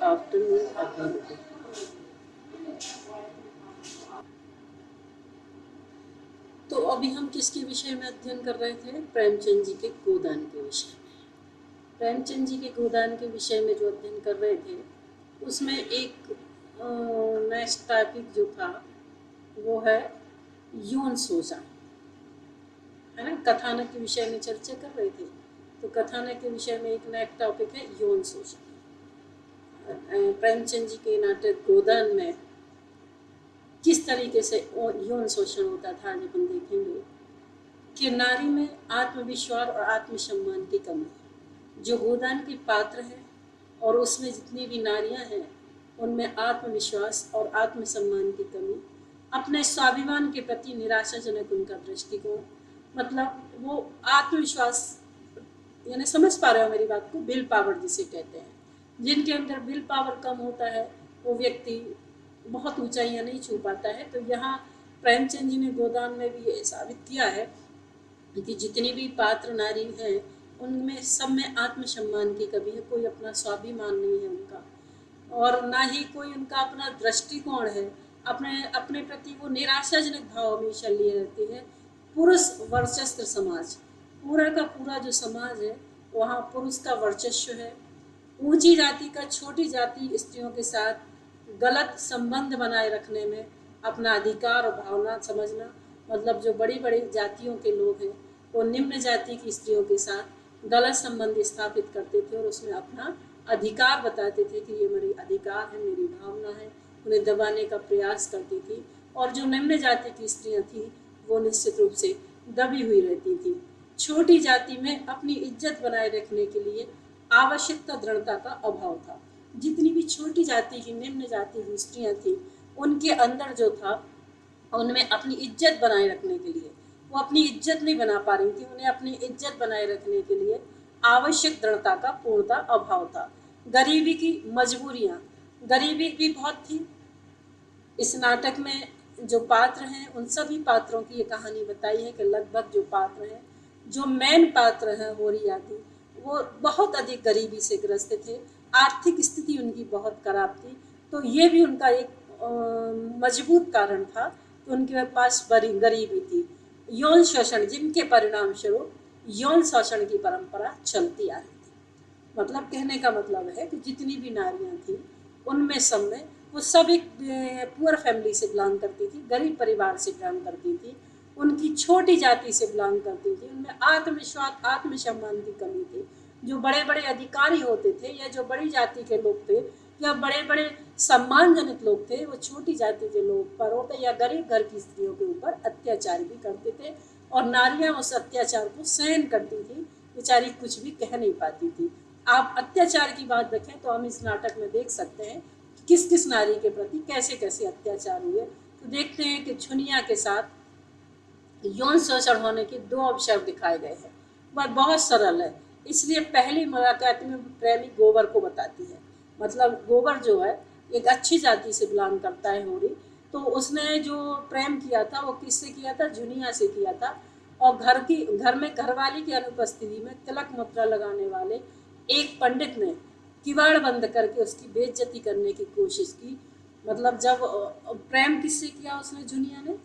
afternoon everybody. तो अभी हम किसके विषय में अध्ययन कर रहे थे? प्रेमचंद जी के गोदान के विषय में। प्रेमचंद जी के गोदान के विषय में जो अध्ययन कर रहे थे उसमें एक नेक्स्ट टॉपिक जो था वो है यौन शोषण, है ना। कथानक के विषय में चर्चा कर रहे थे, तो कथानक के विषय में एक नेक्स्ट टॉपिक है यौन शोषण। प्रेमचंद जी के नाटक गोदान में किस तरीके से यौन शोषण होता था आज हम देखेंगे कि नारी में आत्मविश्वास और आत्मसम्मान की कमी है। जो गोदान के पात्र है और उसमें जितनी भी नारियां हैं उनमें आत्मविश्वास और आत्मसम्मान की कमी, अपने स्वाभिमान के प्रति निराशाजनक उनका दृष्टिकोण, मतलब वो आत्मविश्वास, यानी समझ पा रहे हो मेरी बात को, विल पावर जिसे कहते हैं। जिनके अंदर विल पावर कम होता है वो व्यक्ति बहुत ऊंचाइयां नहीं छू पाता है। तो यहाँ प्रेमचंद जी ने गोदान में भी ये साबित किया है कि जितनी भी पात्र नारी हैं उनमें सब में आत्मसम्मान की कमी है। कोई अपना स्वाभिमान नहीं है उनका, और ना ही कोई उनका अपना दृष्टिकोण है। अपने प्रति वो निराशाजनक भाव हमेशा लिए रहते हैं। पुरुष वर्चस्व समाज, पूरा का पूरा जो समाज है वहाँ पुरुष का वर्चस्व है। ऊंची जाति का छोटी जाति स्त्रियों के साथ गलत संबंध बनाए रखने में अपना अधिकार और भावना समझना, मतलब जो बड़ी बड़ी जातियों के लोग हैं वो निम्न जाति की स्त्रियों के साथ गलत संबंध स्थापित करते थे और उसमें अपना अधिकार बताते थे कि ये मेरी अधिकार है, मेरी भावना है, उन्हें दबाने का प्रयास करती थी। और जो निम्न जाति की स्त्रियां थी वो निश्चित रूप से दबी हुई रहती थी। छोटी जाति में अपनी इज्जत बनाए रखने के लिए आवश्यकता दृढ़ता का अभाव था। जितनी भी छोटी जाति की निम्न जाति की स्त्रियां थी उनके अंदर जो था उनमें अपनी इज्जत बनाए रखने के लिए वो अपनी इज्जत नहीं बना पा रही थी। उन्हें अपनी इज्जत बनाए रखने के लिए आवश्यक दृढ़ता का पूर्णता अभाव था। गरीबी की मजबूरियां, गरीबी भी बहुत थी। इस नाटक में जो पात्र हैं उन सभी पात्रों की ये कहानी बताई है कि लगभग जो पात्र हैं, जो मेन पात्र हैं होरी आदि, वो बहुत अधिक गरीबी से ग्रस्त थे। आर्थिक स्थिति उनकी बहुत खराब थी। तो ये भी उनका एक मजबूत कारण था कि उनके पास बड़ी गरीबी थी। यौन शोषण, जिनके परिणाम स्वरूप यौन शोषण की परंपरा चलती आ रही थी। मतलब कहने का मतलब है कि जितनी भी नारियां थी उनमें सब में वो सब एक पुअर फैमिली से बिलोंग करती थी, गरीब परिवार से बिलोंग करती थी, उनकी छोटी जाति से बिलोंग करती थी। उनमें आत्मविश्वास आत्मसम्मान की कमी थी। जो बड़े बड़े अधिकारी होते थे या जो बड़ी जाति के लोग थे या बड़े बड़े सम्मानजनक लोग थे, वो छोटी जाति के लोग पर होते या गरीब घर की स्त्रियों के ऊपर अत्याचार भी करते थे और नारियां उस अत्याचार को सहन करती थी। बेचारी कुछ भी कह नहीं पाती थी। आप अत्याचार की बात देखें तो हम इस नाटक में देख सकते हैं किस किस नारी के प्रति कैसे कैसे अत्याचार हुए। तो देखते हैं कि झुनिया के साथ यौन शोषण होने के दो अवसर दिखाए गए हैं। वह बहुत सरल है, इसलिए पहली मुलाकात में प्रेमी गोबर को बताती है। मतलब गोबर जो है एक अच्छी जाति से बिलोंग करता है होरी, तो उसने जो प्रेम किया था वो किससे किया था? झुनिया से किया था। और घर में घरवाली की अनुपस्थिति में तिलक मुद्रा लगाने वाले एक पंडित ने किवाड़ बंद करके उसकी बेइज्जती करने की कोशिश की। मतलब जब प्रेम किससे किया उसने? झुनिया ने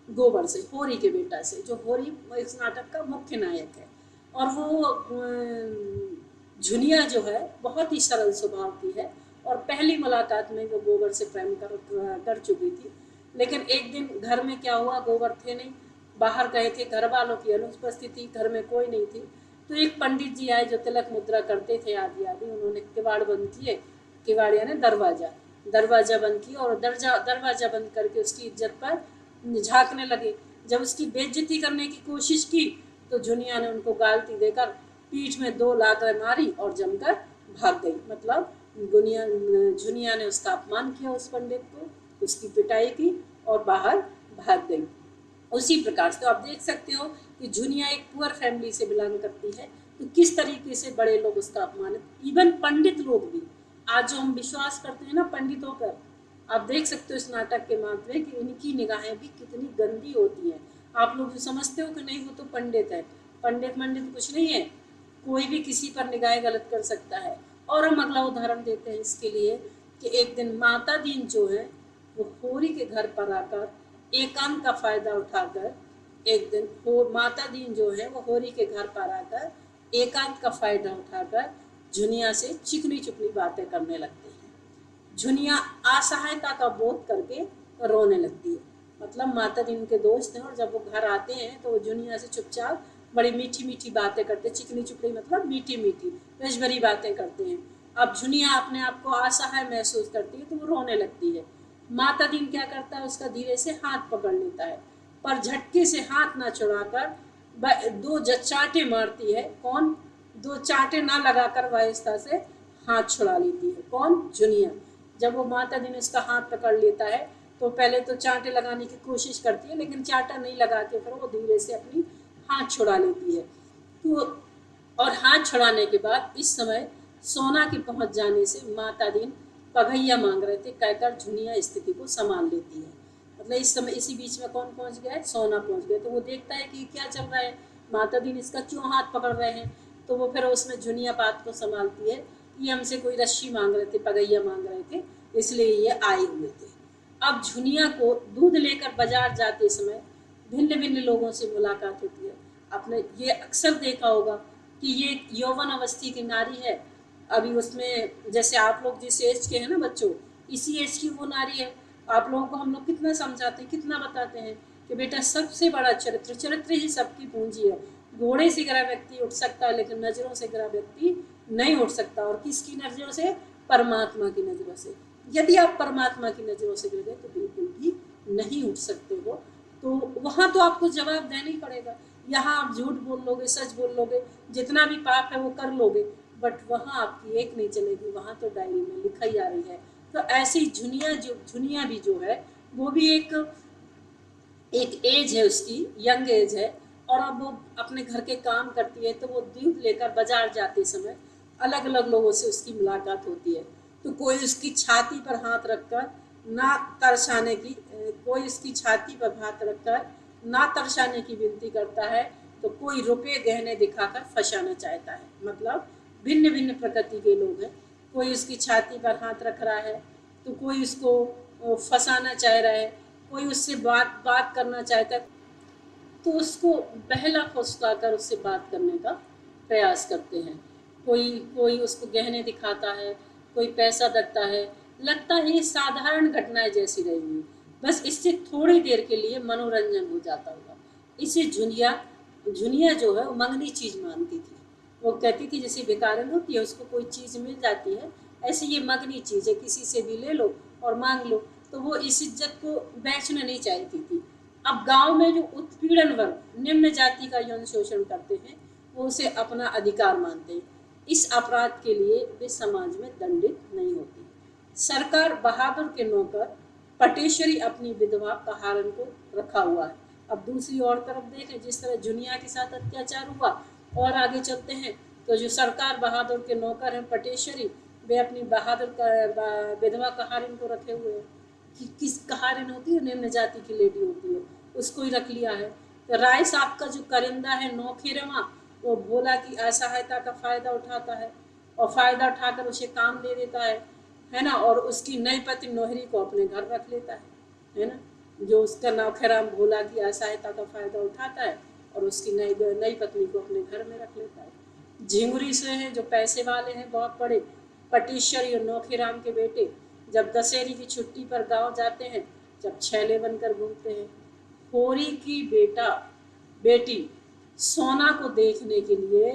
गोबर से, होरी के बेटा से, जो होरी इस नाटक का मुख्य नायक है। और वो झुनिया जो है बहुत ही सरल स्वभाव की है और पहली मुलाकात में वो गोबर से प्रेम कर चुकी थी। लेकिन एक दिन घर में क्या हुआ, गोबर थे नहीं, बाहर गए थे, घर वालों की अनुपस्थिति, घर में कोई नहीं थी। तो एक पंडित जी आए जो तिलक मुद्रा करते थे आदि आदि, उन्होंने किवाड़ बंद किए, किवाड़ यानी दरवाजा बंद किया और दरवाजा बंद करके उसकी इज्जत पर झांकने लगे। जब उसकी बेइज्जती करने की कोशिश की तो झुनिया ने उनको गालती देकर पीठ में 2 लात मारी और जमकर भाग गई। मतलब झुनिया ने उसका अपमान किया, उस पंडित को उसकी पिटाई की और बाहर भाग गई। उसी प्रकार से तो आप देख सकते हो कि झुनिया एक पुअर फैमिली से बिलोंग करती है, तो किस तरीके से बड़े लोग उसका अपमान, इवन पंडित लोग भी, आज जो हम विश्वास करते हैं ना पंडितों पर, आप देख सकते हो इस नाटक के माध्यम कि इनकी निगाहें भी कितनी गंदी होती हैं। आप लोग जो समझते हो कि नहीं वो तो पंडित है, पंडित कुछ नहीं है, कोई भी किसी पर निगाहें गलत कर सकता है। और हम अगला उदाहरण देते हैं इसके लिए कि एक दिन माता दीन जो है वो होरी के घर पर आकर एकांत का फायदा उठाकर, एक दिन हो माता दीन जो है वो होरी के घर पर आकर एकांत का फायदा उठाकर झुनिया से चिकनी चुपड़ी बातें करने लगते हैं। झुनिया असहायता का बोध करके रोने लगती है। मतलब माता दीन के दोस्त हैं और जब वो घर आते हैं तो वो झुनिया से चुपचाप बड़ी मीठी मीठी बातें करते, चिकनी चुपड़ी मतलब मीठी मीठी रस भरी बातें करते हैं। अब झुनिया अपने आप को असहाय महसूस करती है तो वो रोने लगती है। माता दीन क्या करता है, उसका धीरे से हाथ पकड़ लेता है, पर झटके से हाथ ना छुड़ाकर दो चांटे मारती है। कौन? दो चांटे ना लगाकर वाहिस्ता से हाथ छुड़ा लेती है। कौन? झुनिया। जब वो माता दीन उसका हाथ पकड़ लेता है तो पहले तो चांटे लगाने की कोशिश करती है, लेकिन चांटा नहीं लगा के फिर वो धीरे से अपनी हाथ छुड़ा लेती है। तो और हाथ छुड़ाने के बाद इस समय सोना के पहुंच जाने से माता दीन पगैया मांग रहे थे कहकर झुनिया स्थिति को संभाल लेती है। मतलब इस समय इसी बीच में कौन पहुंच गया है? सोना पहुंच गया। तो वो देखता है कि क्या चल रहा है, माता दीन इसका क्यों हाथ पकड़ रहे हैं। तो वो फिर उसमें झुनिया बात को संभालती है, ये हमसे कोई रस्सी मांग रहे थे, पगैया मांग रहे थे, इसलिए ये आए हुए थे। अब झुनिया को दूध लेकर बाजार जाते समय भिन्न भिन्न लोगों से मुलाकात होती है। आपने ये अक्सर देखा होगा कि ये यौवन अवस्थी की नारी है, अभी उसमें जैसे आप लोग जिस एज के हैं ना बच्चों, इसी एज की वो नारी है। आप लोगों को हम लोग कितना समझाते हैं, कितना बताते हैं कि बेटा सबसे बड़ा चरित्र, चरित्र ही सबकी पूंजी है। घोड़े से गिरा व्यक्ति उठ सकता है लेकिन नजरों से गिरा व्यक्ति नहीं उठ सकता। और किसकी नजरों से? परमात्मा की नजरों से। यदि आप परमात्मा की नजरों से गिर गए तो बिल्कुल भी नहीं उठ सकते हो। तो वहां तो आपको जवाब देना ही पड़ेगा। यहाँ आप झूठ बोल लोगे, सच बोल लोगे, जितना भी पाप है वो कर लोगे, बट वहाँ आपकी एक नहीं चलेगी, वहाँ तो डायरी में लिखा ही आ रही है। तो ऐसे ही झुनिया भी जो है वो भी एक एज है उसकी, यंग एज है, और अब वो अपने घर के काम करती है। तो वो दूध लेकर बाजार जाते समय अलग अलग लोगों से उसकी मुलाकात होती है। तो कोई उसकी छाती पर हाथ रखकर ना तरसाने की कोई उसकी छाती पर हाथ रखकर ना तरसाने की विनती करता है, तो कोई रुपए गहने दिखाकर फंसाना चाहता है। मतलब भिन्न भिन्न प्रकृति के लोग हैं। कोई उसकी छाती पर हाथ रख रहा है तो कोई उसको फंसाना चाह रहा है, कोई उससे बात बात करना चाहता है तो उसको बहला फुसला कर उससे बात करने का प्रयास करते हैं। कोई कोई उसको गहने दिखाता है, कोई पैसा रखता है। लगता है ये साधारण घटनाएं जैसी रही हुई, बस इससे थोड़ी देर के लिए मनोरंजन हो जाता होगा। इसे झुनिया झुनिया जो है वो मंगनी चीज मानती थी। वो कहती थी जैसे भिखारिन होती है उसको कोई चीज मिल जाती है, ऐसे ये मंगनी चीज है, किसी से भी ले लो और मांग लो। तो वो इस इज्जत को बेचना नहीं चाहती थी। अब गांव में जो उत्पीड़न वर्ग निम्न जाति का यौन शोषण करते हैं वो उसे अपना अधिकार मानते हैं। इस अपराध के लिए वे समाज में दंडित नहीं होती। सरकार बहादुर के नौकर पटेश्वरी अपनी विधवा कहारन को रखा हुआ है। अब दूसरी और तरफ देखें, जिस तरह जुनिया के साथ अत्याचार हुआ, और आगे चलते हैं तो जो सरकार बहादुर के नौकर हैं पटेश्वरी, वे अपनी विधवा कहारिन को रखे हुए हैं। कि किस कहारिन होती है? निम्न जाति की लेडी होती है, उसको ही रख लिया है। तो राय साहब का जो करिंदा है नौखेरवा, वो भोला की असहायता का फायदा उठाता है और फायदा उठाकर उसे काम दे देता है ना, और उसकी नई पत्नी नोहरी को अपने घर रख लेता है ना। जो उसका नौखेराम भोला की असहायता का फायदा उठाता है और उसकी नई पत्नी को अपने घर में रख लेता है। झिंगुरी से हैं जो पैसे वाले हैं बहुत बड़े, पटेश्वरी और नौखेराम के बेटे जब दशहरी की छुट्टी पर गांव जाते हैं, जब छैले बनकर घूमते हैं। होरी की बेटी सोना को देखने के लिए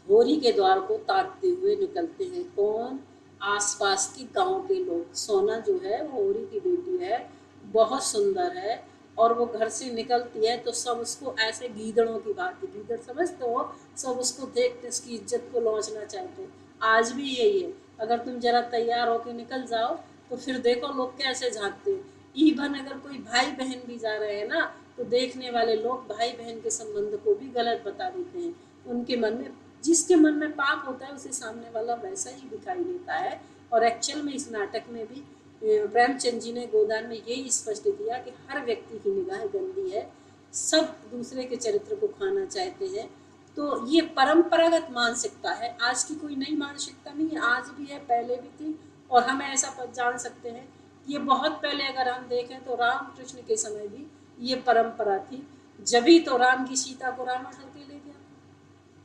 होरी के द्वार को ताकते हुए निकलते हैं। कौन? आसपास के गांव के लोग। सोना जो है वो होरी की बेटी है, बहुत सुंदर है, और वो घर से निकलती है तो सब उसको ऐसे गीदड़ों की बात, गीदड़ समझते हो, सब उसको देखते उसकी इज्जत को लौचना चाहते हैं। आज भी यही है, अगर तुम जरा तैयार होकर निकल जाओ तो फिर देखो लोग कैसे झांकते हैं। इवन अगर कोई भाई बहन भी जा रहे हैं ना, तो देखने वाले लोग भाई बहन के संबंध को भी गलत बता देते हैं। उनके मन में, जिसके मन में पाप होता है उसे सामने वाला वैसा ही दिखाई देता है। और एक्चुअल में इस नाटक में भी प्रेमचंद जी ने गोदान में यही स्पष्ट किया कि हर व्यक्ति की निगाह गंदी है, सब दूसरे के चरित्र को खाना चाहते हैं, तो ये परंपरागत मानसिकता है, आज की कोई नई मानसिकता नहीं है, आज भी है, पहले भी थी, और हम ऐसा जान सकते हैं ये बहुत पहले अगर हम देखें तो रामकृष्ण के समय भी ये परंपरा थी। जब ही तो राम की सीता को रावण करके ले गया।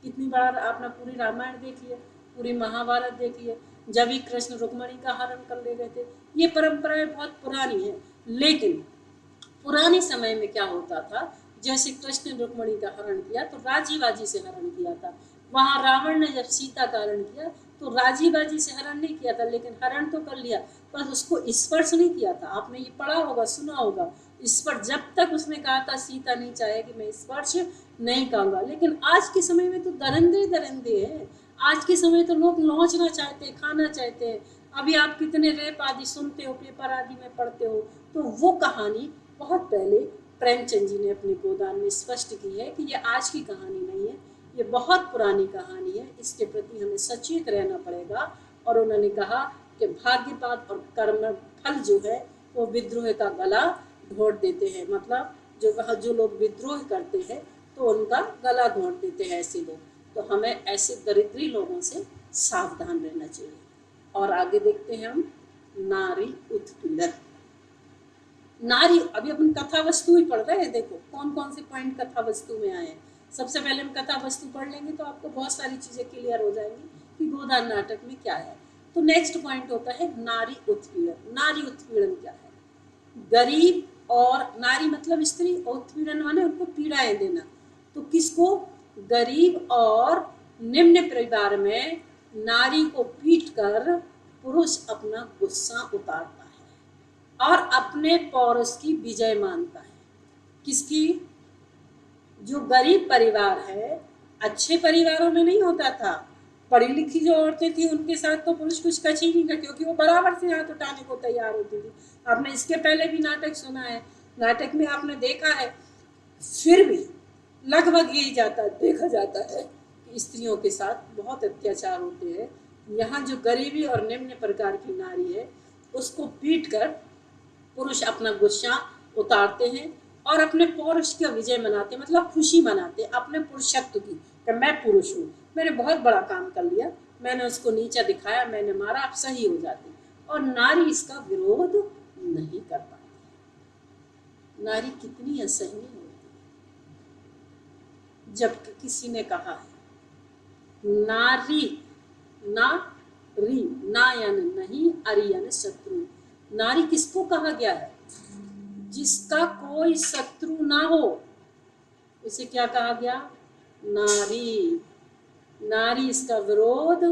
कितनी बार आपने पूरी रामायण देखी है, पूरी महाभारत देखी है, जब ही कृष्ण रुक्मणी का हरण कर ले गए थे। ये परंपराएं बहुत पुरानी है, लेकिन पुराने समय में क्या होता था, जैसे कृष्ण ने रुक्मणी का हरण किया तो राजी बाजी से हरण किया था। वहां रावण ने जब सीता का हरण किया तो राजी बाजी से हरण नहीं किया था, लेकिन हरण तो कर लिया, पर उसको स्पर्श नहीं किया था। आपने ये पढ़ा होगा, सुना होगा, स्पर्श। जब तक उसने कहा था सीता नहीं चाहेगी मैं स्पर्श नहीं करूंगा। लेकिन आज के समय में तो दरिंदे दरिंदे हैं। आज के समय तो लोग लौचना चाहते हैं, खाना चाहते हैं। अभी आप कितने रेप आदि सुनते हो, पेपर आदि में पढ़ते हो, तो वो कहानी बहुत पहले प्रेमचंद जी ने अपने गोदान में स्पष्ट की है कि ये आज की कहानी नहीं है, ये बहुत पुरानी कहानी है। इसके प्रति हमें सचेत रहना पड़ेगा। और उन्होंने कहा कि भाग्यपात और कर्म फल जो है वो विद्रोह का गला घोट देते हैं। मतलब जो लोग विद्रोह करते हैं तो उनका गला घोट देते हैं ऐसे लोग। तो हमें ऐसे दरिद्री लोगों से सावधान रहना चाहिए। और आगे देखते हैं हम, नारी उत्पीड़न। नारी, अभी अपन कथा वस्तु ही पढ़ रहे हैं। देखो कौन कौन से पॉइंट कथा वस्तु में आए हैं। सबसे पहले हम कथा वस्तु पढ़ लेंगे तो आपको बहुत सारी चीजें क्लियर हो जाएंगी कि गोदान नाटक में क्या है। तो नेक्स्ट पॉइंट होता है नारी उत्पीड़न। नारी उत्पीड़न क्या है? गरीब और नारी मतलब स्त्री, उत्पीड़न माने उनको पीड़ाएं देना। तो किसको? गरीब और निम्न परिवार में नारी को पीट कर पुरुष अपना गुस्सा उतारता है और अपने पौरुष की विजय मानता है। किसकी? जो गरीब परिवार है, अच्छे परिवारों में नहीं होता था। पढ़ी लिखी जो औरतें थी उनके साथ तो पुरुष कुछ कच ही नहीं था, क्योंकि वो बराबर से हाथ उठाने को तैयार होती थी। आपने इसके पहले भी नाटक सुना है, नाटक में आपने देखा है। फिर भी लगभग यही देखा जाता है कि स्त्रियों के साथ बहुत अत्याचार होते हैं। यहाँ जो गरीबी और निम्न प्रकार की नारी है उसको पीट कर पुरुष अपना गुस्सा उतारते हैं और अपने पौरुष का विजय मनाते, मतलब खुशी मनाते अपने पुरुषत्व की, कि मैं पुरुष हूँ, मैंने बहुत बड़ा काम कर लिया, मैंने उसको नीचा दिखाया, मैंने मारा, अब सही हो जाती। और नारी इसका विरोध नहीं कर पाती। नारी कितनी असहनीय होती है। जब किसी ने कहा है नारी, ना री, ना यानी नहीं, अरि यानी शत्रु। नारी किसको कहा गया है? जिसका कोई शत्रु ना हो, उसे क्या कहा गया? नारी। नारी इसका विरोध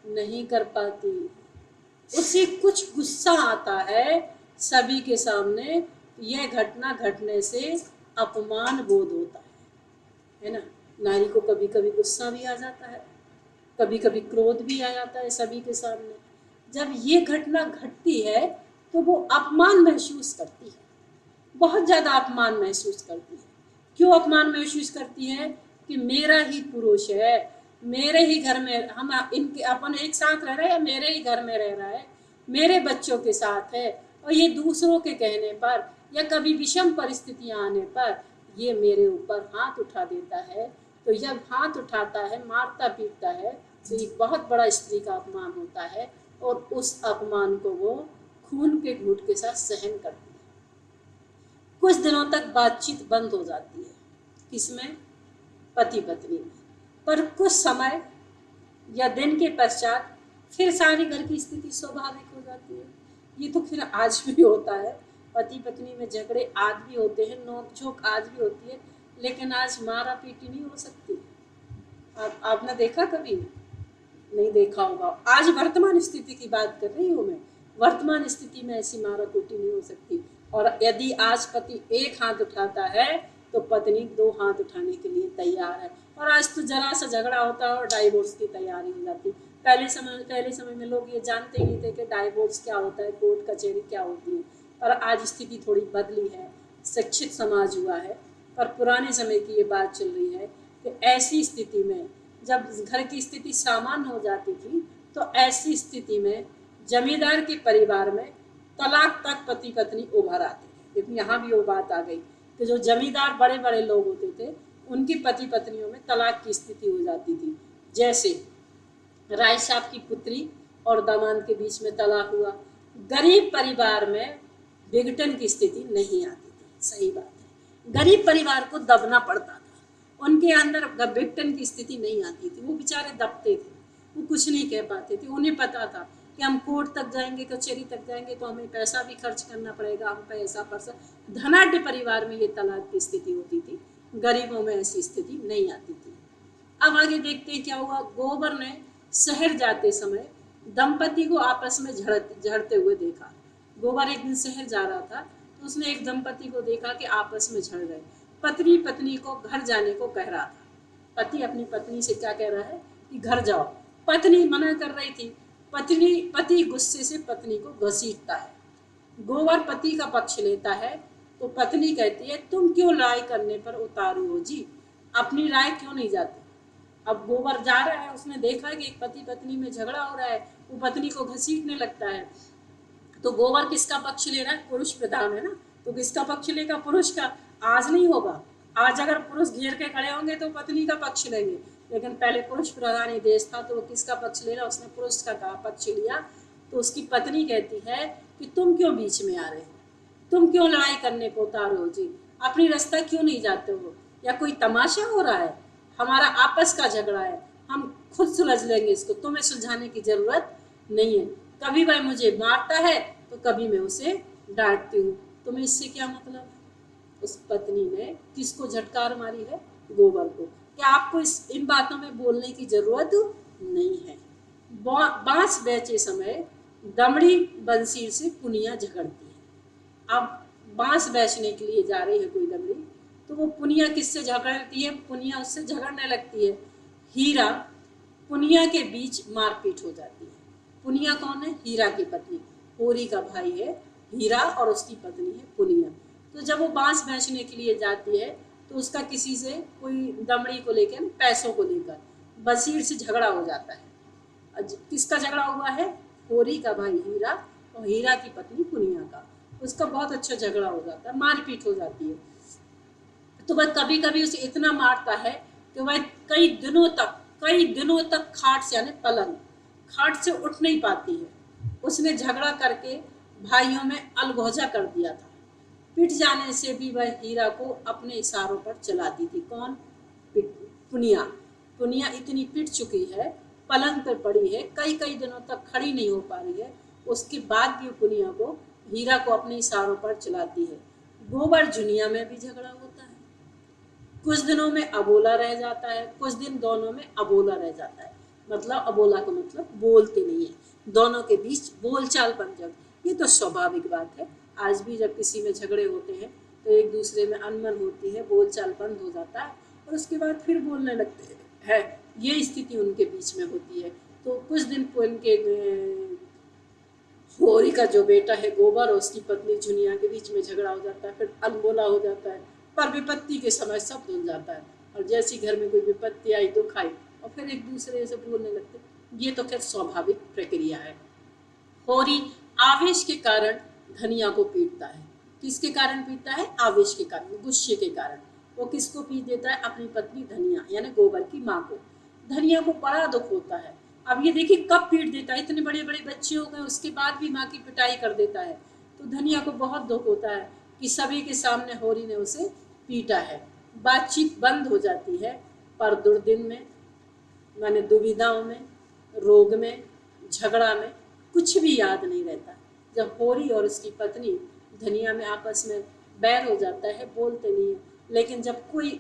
नहीं कर पाती, उसे कुछ गुस्सा आता है सभी के सामने। यह घटना घटने से अपमान बोध होता है ना। नारी को कभी कभी गुस्सा भी आ जाता है, कभी कभी क्रोध भी आ जाता है सभी के सामने। जब ये घटना घटती है तो वो अपमान महसूस करती है, बहुत ज़्यादा अपमान महसूस करती है। क्यों अपमान महसूस करती है? कि मेरा ही पुरुष है, मेरे ही घर में हम इनके अपन एक साथ रह रहे हैं, या मेरे ही घर में रह रहा है, मेरे बच्चों के साथ है, और ये दूसरों के कहने पर या कभी विषम परिस्थितियां आने पर ये मेरे ऊपर हाथ उठा देता है। तो जब हाथ उठाता है, मारता पीटता है, तो एक बहुत बड़ा स्त्री का अपमान होता है, और उस अपमान को वो खून के घूंट के साथ सहन करती है। कुछ दिनों तक बातचीत बंद हो जाती है, किसमें? पति पत्नी में। पर कुछ समय या दिन के पश्चात फिर सारी घर की स्थिति स्वाभाविक हो जाती है। ये तो फिर आज भी होता है, पति पत्नी में झगड़े आज भी होते हैं, नोक-झोंक आज भी होती है, लेकिन आज मारा पीटी नहीं हो सकती। आपने देखा? कभी नहीं देखा होगा। आज वर्तमान स्थिति की बात कर रही हूँ मैं, वर्तमान स्थिति में ऐसी मारा पीटी नहीं हो सकती। और यदि आज पति एक हाथ उठाता है तो पत्नी 2 हाथ उठाने के लिए तैयार है। और आज तो जरा सा झगड़ा होता है और डाइवोर्स की तैयारी हो जाती। पहले समय में लोग ये जानते ही नहीं थे कि डाइवोर्स क्या होता है, कोर्ट कचहरी क्या होती है। पर आज स्थिति थोड़ी बदली है, शिक्षित समाज हुआ है। पर पुराने समय की ये बात चल रही है कि ऐसी स्थिति में जब घर की स्थिति सामान्य हो जाती थी तो ऐसी स्थिति में जमींदार के परिवार में तलाक तक पति पत्नी उभर आते थे। लेकिन यहाँ भी वो बात आ गई कि जो जमींदार बड़े बड़े लोग होते थे उनकी पति पत्नियों में तलाक की स्थिति हो जाती थी। जैसे राय साहब की पुत्री और दामाद के बीच में तलाक हुआ। गरीब परिवार में विघटन की स्थिति नहीं आती थी, सही बात है। गरीब परिवार को दबना पड़ता था, उनके अंदर विघटन की स्थिति नहीं आती थी। वो बेचारे दबते थे, वो कुछ नहीं कह पाते थे। उन्हें पता था कि हम कोर्ट तक जाएंगे, कचहरी तक जाएंगे तो हमें पैसा भी खर्च करना पड़ेगा, हम पैसा पैसा। धनाढ्य परिवार में ये तलाक की स्थिति होती थी, गरीबों में ऐसी स्थिति नहीं आती थी। अब आगे देखते हैं क्या हुआ। गोबर ने शहर जाते समय दंपति को आपस में झड़ते हुए देखा। गोबर एक दिन शहर जा रहा था तो उसने एक दंपति को देखा कि आपस में झड़ रहे। पत्नी पत्नी को घर जाने को कह रहा था। पति अपनी पत्नी से क्या कह रहा है कि घर जाओ। पत्नी मना कर रही थी। पति गुस्से से पत्नी को घसीटता है। गोबर पति का पक्ष लेता है तो पत्नी कहती है, तुम क्यों राय करने पर उतारू हो जी, अपनी राय क्यों नहीं जाती। अब गोबर जा रहा है, उसने देखा कि एक पति पत्नी में झगड़ा हो रहा है, वो पत्नी को घसीटने लगता है। तो गोबर किसका पक्ष ले रहा है? पुरुष प्रधान है ना, तो किसका पक्ष लेगा? पुरुष का। आज नहीं होगा, आज अगर पुरुष घेर के खड़े होंगे तो पत्नी का पक्ष लेंगे, लेकिन पहले पुरुष प्रधान ही देश था तो वो किसका पक्ष ले रहा? उसने पुरुष का पक्ष लिया। तो उसकी पत्नी कहती है कि तुम क्यों बीच में आ रहे हो, तुम क्यों लड़ाई करने को उतारो हो जी, अपनी रास्ता क्यों नहीं जाते हो, या कोई तमाशा हो रहा है? हमारा आपस का झगड़ा है, हम खुद सुलझ लेंगे इसको, तुम्हें सुलझाने की जरूरत नहीं है। कभी वह मुझे मारता है तो कभी मैं उसे डांटती हूँ, तुम्हें इससे क्या मतलब? उस पत्नी ने किसको झटकार मारी है? गोबर को। क्या आपको इन बातों में बोलने की जरूरत नहीं है। बांस बेचे समय दमड़ी बंसीर से पुनिया झगड़ती है। अब बांस बेचने के लिए जा रही है कोई दमड़ी, तो वो पुनिया किससे झगड़ती है? पुनिया उससे झगड़ने लगती है। हीरा पुनिया के बीच मारपीट हो जाती है। पुनिया कौन है? हीरा की पत्नी। होरी का भाई है हीरा और उसकी पत्नी है पुनिया। तो जब वो बांस बेचने के लिए जाती है तो उसका किसी से, कोई दमड़ी को लेकर, पैसों को लेकर बसीर से झगड़ा हो जाता है। किसका झगड़ा हुआ है? होरी का भाई हीरा और हीरा की पत्नी पुनिया का। उसका बहुत अच्छा झगड़ा हो जाता है, मारपीट हो जाती है। तो वह कभी कभी उसे इतना मारता है कि वह कई दिनों तक खाट से, यानी पलंग, खाट से उठ नहीं पाती है। उसने झगड़ा करके भाइयों में अलगोजा कर दिया था। पिट जाने से भी वह हीरा को अपने इशारों पर चलाती थी। कौन? पुनिया। पुनिया इतनी पिट चुकी है, पलंग पर पड़ी है, कई दिनों तक खड़ी नहीं हो पा रही है, उसके बाद भी पुनिया को, हीरा को अपने इशारों पर चलाती है। गोबर जुनिया में भी झगड़ा होता है, कुछ दिनों में अबोला रह जाता है, कुछ दिन दोनों में अबोला रह जाता है। मतलब अबोला का मतलब बोलते नहीं है, दोनों के बीच बोलचाल बन जाती। ये तो स्वाभाविक बात है। आज भी जब किसी में झगड़े होते हैं तो एक दूसरे में अनबन होती है, बोलचाल बंद हो जाता है और उसके बाद फिर बोलने लगते हैं। ये स्थिति उनके बीच में होती है। तो कुछ दिन उनके होरी का जो बेटा है गोबर और उसकी पत्नी जुनिया के बीच में झगड़ा हो जाता है, फिर अनबोला हो जाता है। पर विपत्ति के समय सब धुल जाता है और जैसी घर में कोई विपत्ति आई, दुख आई, और फिर एक दूसरे से बोलने लगते। ये तो खैर स्वाभाविक प्रक्रिया है। होरी आवेश के कारण धनिया को पीटता है। किसके कारण पीटता है? आवेश के कारण, गुस्से के कारण। वो किसको पीट देता है? अपनी पत्नी धनिया, यानी गोबर की माँ को। धनिया को बड़ा दुख होता है। अब ये देखिए कब पीट देता है, इतने बड़े बड़े बच्चे हो गए उसके बाद भी माँ की पिटाई कर देता है। तो धनिया को बहुत दुख होता है कि सभी के सामने होरी ने उसे पीटा है। बातचीत बंद हो जाती है, पर दुर्दिन में, माने दुविधाओं में, रोग में, झगड़ा में कुछ भी याद नहीं रहता। जब होरी और उसकी पत्नी धनिया में आपस में बैर हो जाता है, बोलते नहीं है, लेकिन जब कोई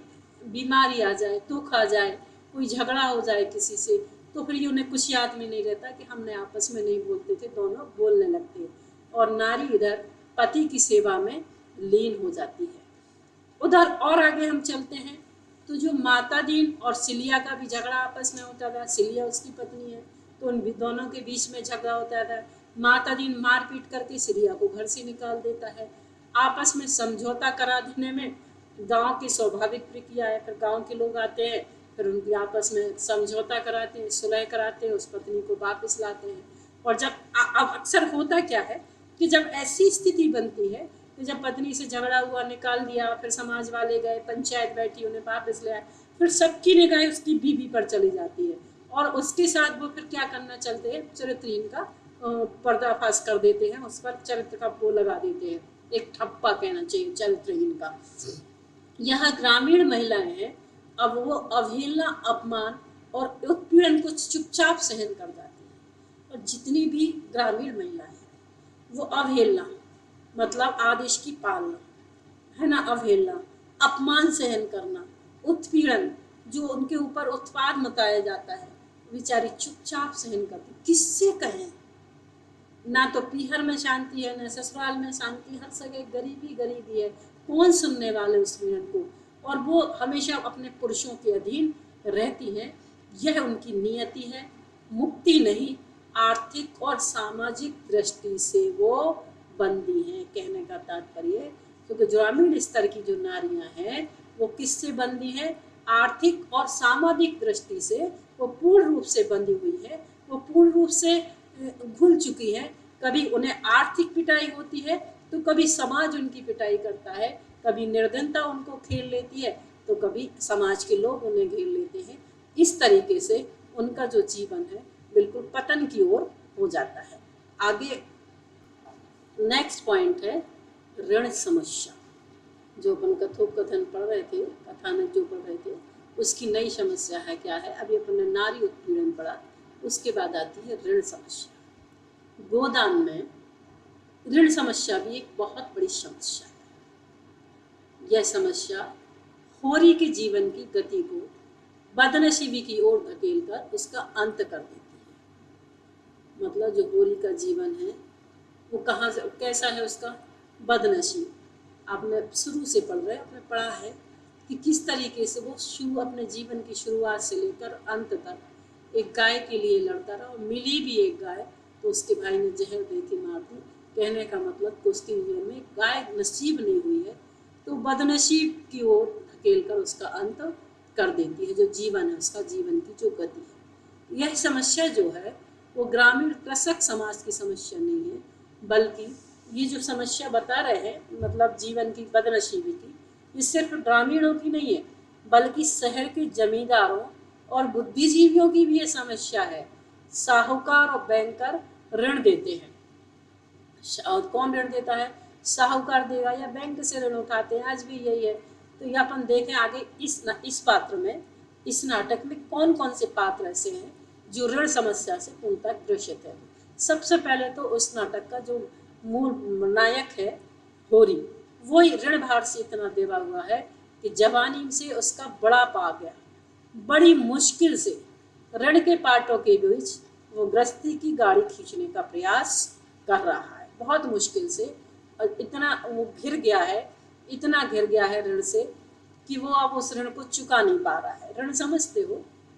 बीमारी आ जाए, दुख आ जाए, कोई झगड़ा हो जाए किसी से, तो फिर ये उन्हें कुछ याद में नहीं रहता कि हमने आपस में नहीं बोलते थे, दोनों बोलने लगते हैं। और नारी इधर पति की सेवा में लीन हो जाती है। उधर और आगे हम चलते हैं तो जो माता दीन और सिलिया का भी झगड़ा आपस में होता था। सिलिया उसकी पत्नी है तो उन दोनों के बीच में झगड़ा होता था। माता दीन मारपीट करके सिलिया को घर से निकाल देता है। आपस में समझौता करा देने में गांव की स्वाभाविक प्रक्रिया है। फिर गांव के लोग आते हैं, फिर उनकी आपस में समझौता कराते हैं, सुलह कराते हैं, उस पत्नी को वापस लाते हैं। और जब अब अक्सर होता क्या है कि जब ऐसी स्थिति बनती है तो जब पत्नी से झगड़ा हुआ, निकाल दिया, फिर समाज वाले गए, पंचायत बैठी, उन्हें वापस ले आए, फिर सबकी निगाहें उसकी बीवी पर चली जाती है और उसके साथ वो फिर क्या करना चलते हैं, चरित्रहीन का पर्दाफाश कर देते हैं, उस पर चरित्र का वो लगा देते हैं, एक ठप्पा कहना चाहिए चरित्रहीन का। यह ग्रामीण महिलाएं हैं, अब वो अवहेलना, अपमान और उत्पीड़न को चुपचाप सहन कर जाती हैं। और जितनी भी ग्रामीण महिलाएं हैं वो अवहेलना मतलब आदेश की पालना, है ना, अवहेलना, अपमान सहन करना, उत्पीड़न जो उनके ऊपर उत्पाद मचाया जाता है, बेचारी चुपचाप सहन करती। किससे कहें, ना तो पीहर में शांति है, ना ससुराल में शांति, हर जगह गरीबी गरीबी है, कौन सुनने वाले उस पीड़न को, और वो हमेशा अपने पुरुषों के अधीन रहती हैं। यह उनकी नियति है, मुक्ति नहीं, आर्थिक और सामाजिक दृष्टि से वो बंदी हैं। कहने का तात्पर्य, क्योंकि ग्रामीण स्तर की जो नारियां हैं वो किससे बंदी हैं, आर्थिक और सामाजिक दृष्टि से वो पूर्ण रूप से बंधी हुई है, वो पूर्ण रूप से भूल चुकी है। कभी उन्हें आर्थिक पिटाई होती है तो कभी समाज उनकी पिटाई करता है, कभी निर्धनता उनको घेर लेती है तो कभी समाज के लोग उन्हें घेर लेते हैं। इस तरीके से उनका जो जीवन है बिल्कुल पतन की ओर हो जाता है। आगे नेक्स्ट पॉइंट है ऋण समस्या। जो अपन कथोपकथन पढ़ रहे थे, कथानक जो पढ़ रहे थे, उसकी नई समस्या है क्या है। अभी अपन ने नारी उत्पीड़न पढ़ा, उसके बाद आती है ऋण समस्या। गोदान में ऋण समस्या भी एक बहुत बड़ी समस्या है। यह समस्या होरी के जीवन की गति को बदनसीबी की ओर धकेलकर उसका अंत कर देती है। मतलब जो होरी का जीवन है वो कहाँ से कैसा है, उसका बदनसीब। आपने शुरू से पढ़ रहे, आपने पढ़ा है कि किस तरीके से वो शुरू अपने जीवन की शुरुआत से लेकर अंत तक एक गाय के लिए लड़ता रहा, और मिली भी एक गाय तो उसके भाई ने जहर दे के मार दी। कहने का मतलब कि उसके जीवन में गाय नसीब नहीं हुई है तो बदनसीब की ओर धकेल कर उसका अंत कर देती है। जो जीवन है उसका, जीवन की जो गति है, यह समस्या जो है वो ग्रामीण कृषक समाज की समस्या नहीं है, बल्कि ये जो समस्या बता रहे हैं मतलब जीवन की बदनसीबी की, ये सिर्फ ग्रामीणों की नहीं है बल्कि शहर के जमींदारों और बुद्धिजीवियों की भी ये समस्या है। साहूकार और बैंकर ऋण देते हैं, और कौन ऋण देता है, साहूकार देगा या बैंक से ऋण उठाते हैं, आज भी यही है। तो ये अपन देखें आगे इस पात्र में, इस नाटक में कौन कौन से पात्र ऐसे हैं जो ऋण समस्या से पूर्णतः ग्रसित है। सबसे पहले तो उस नाटक का जो मूल नायक है होरी, वो ऋण भार से इतना देवा हुआ है कि जवानी से उसका बुढ़ापा आ गया, बड़ी मुश्किल से ऋण के पाटों के बीच वो गृहस्थी की गाड़ी खींचने का प्रयास कर रहा है, बहुत मुश्किल से। और इतना वो घिर गया है, इतना घिर गया है ऋण से कि वो अब उस ऋण को चुका नहीं पा रहा है। ऋण समझते हो,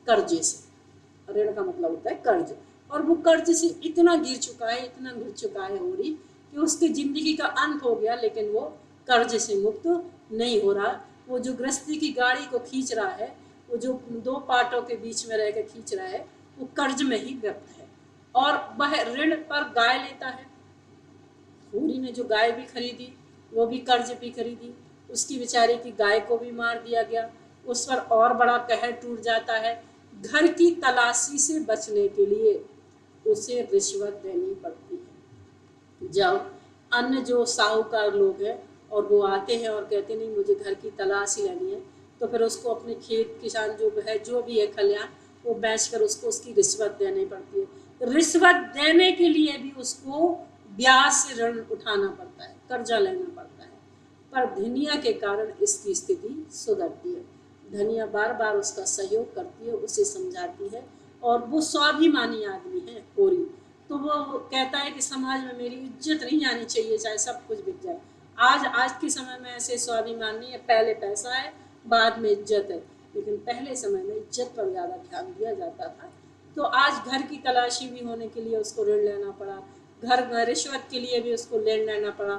कर्जे से, ऋण का मतलब होता है कर्ज, और वो कर्ज से इतना गिर चुका है, इतना गिर चुका है होरी कि उसकी जिंदगी का अंत हो गया, लेकिन वो कर्ज से मुक्त नहीं हो रहा। वो जो गृहस्थी की गाड़ी को खींच रहा है, वो जो दो पाटों के बीच में रहकर खींच रहा है, वो कर्ज में ही व्यक्त है, और वह ऋण पर गाय लेता है। होरी ने जो गाय भी खरीदी वो भी कर्ज भी खरीदी, उसकी बेचारे की गाय को भी मार दिया गया। उस पर और बड़ा कहर टूट जाता है। घर की तलाशी से बचने के लिए उसे रिश्वत देनी पड़ती है। जब अन्य जो साहूकार लोग हैं और वो आते हैं और कहते नहीं मुझे घर की तलाशी लेनी है, तो फिर उसको अपने खेत किसान जो भी है खलियान, वो बेचकर उसको उसकी रिश्वत देनी पड़ती है। रिश्वत देने के लिए भी उसको ब्याज से ऋण उठाना पड़ता है, कर्जा लेना पड़ता है। पर धनिया के कारण इसकी स्थिति सुधरती है। धनिया बार बार उसका सहयोग करती है, उसे समझाती है, और वो स्वाभिमानी आदमी है होरी, तो वो कहता है कि समाज में मेरी इज्जत नहीं जानी चाहिए, चाहे सब कुछ बिक जाए। आज के समय में ऐसे स्वाभिमान नहीं है, पहले पैसा है बाद में इज्जत है, लेकिन पहले समय में इज्जत पर ज़्यादा ध्यान दिया जाता था। तो आज घर की तलाशी भी होने के लिए उसको ऋण लेना पड़ा, घर रिश्वत के लिए भी उसको ऋण लेना पड़ा।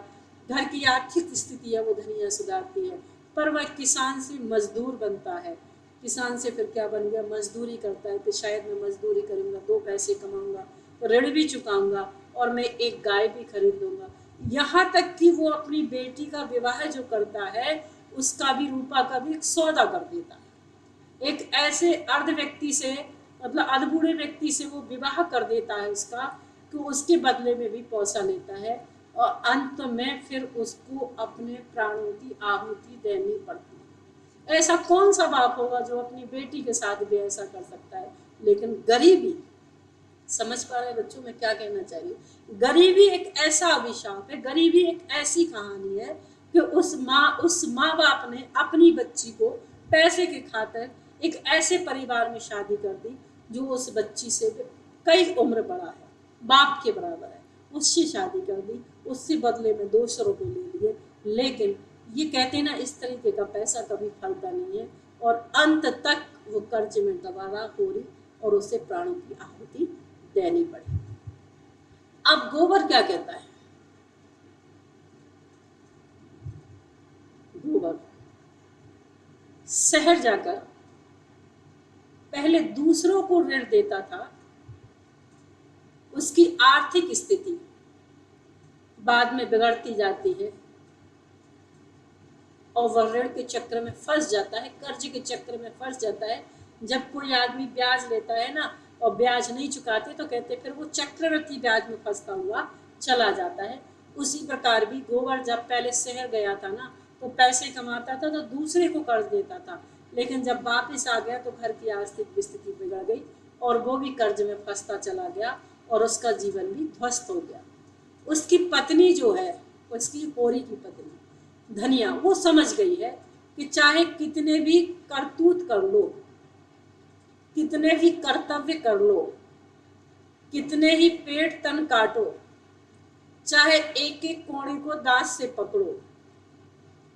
घर की आर्थिक स्थिति है वो धनिया सुधारती है, पर वह किसान से मजदूर बनता है। किसान से फिर क्या बन गया, मजदूरी करता है कि शायद मैं मजदूरी करूँगा, 2 पैसे कमाऊँगा, ऋण भी चुकाऊँगा और मैं एक गाय भी खरीद लूँगा। यहाँ तक कि वो अपनी बेटी का विवाह जो करता है उसका भी, रूपा का भी एक सौदा कर देता है। एक ऐसे अर्ध व्यक्ति से, मतलब अधबूढ़े व्यक्ति से वो विवाह कर देता है उसका, कि उसके बदले में भी पैसा लेता है और अंत में फिर उसको अपने प्राणों की आहुति देनी पड़ती है। ऐसा कौन सा बाप होगा जो अपनी बेटी के साथ भी ऐसा कर सकता है? लेकिन गरीबी, समझ पा रहे बच्चों मैं क्या कहना चाहिए? गरीबी एक ऐसा अभिशाप है, गरीबी एक ऐसी कहानी है कि उस माँ बाप ने अपनी बच्ची को पैसे के खातिर एक ऐसे परिवार में शादी कर दी जो उस बच्ची से कई उम्र बड़ा है, बाप के बराबर है, उससे शादी कर दी, उससे बदले में 200 रुपये ले लिए। लेकिन ये कहते ना, इस तरीके का पैसा कभी फलता नहीं है और अंत तक वो कर्ज में दबारा हो रही और उसे प्राणों की आहुति देनी पड़ी। अब गोबर क्या कहता है? गोबर शहर जाकर पहले दूसरों को ऋण देता था, उसकी आर्थिक स्थिति बाद में बिगड़ती जाती है और वह ऋण के चक्र में फंस जाता है, कर्ज के चक्र में फंस जाता है। जब कोई आदमी ब्याज लेता है ना और ब्याज नहीं चुकाते तो कहते फिर वो चक्रवृद्धि ब्याज में फंसता हुआ चला जाता है। उसी प्रकार भी गोबर जब पहले शहर गया था ना तो पैसे कमाता था तो दूसरे को कर्ज देता था, लेकिन जब वापस आ गया तो घर की आर्थिक स्थिति बिगड़ गई और वो भी कर्ज में फंसता चला गया और उसका जीवन भी ध्वस्त हो गया। उसकी पत्नी जो है, उसकी होरी की पत्नी धनिया, वो समझ गई है कि चाहे कितने भी करतूत कर लो, कितने भी कर्तव्य कर लो, कितने ही पेट तन काटो, चाहे एक एक कोड़ी को दांत से पकड़ो,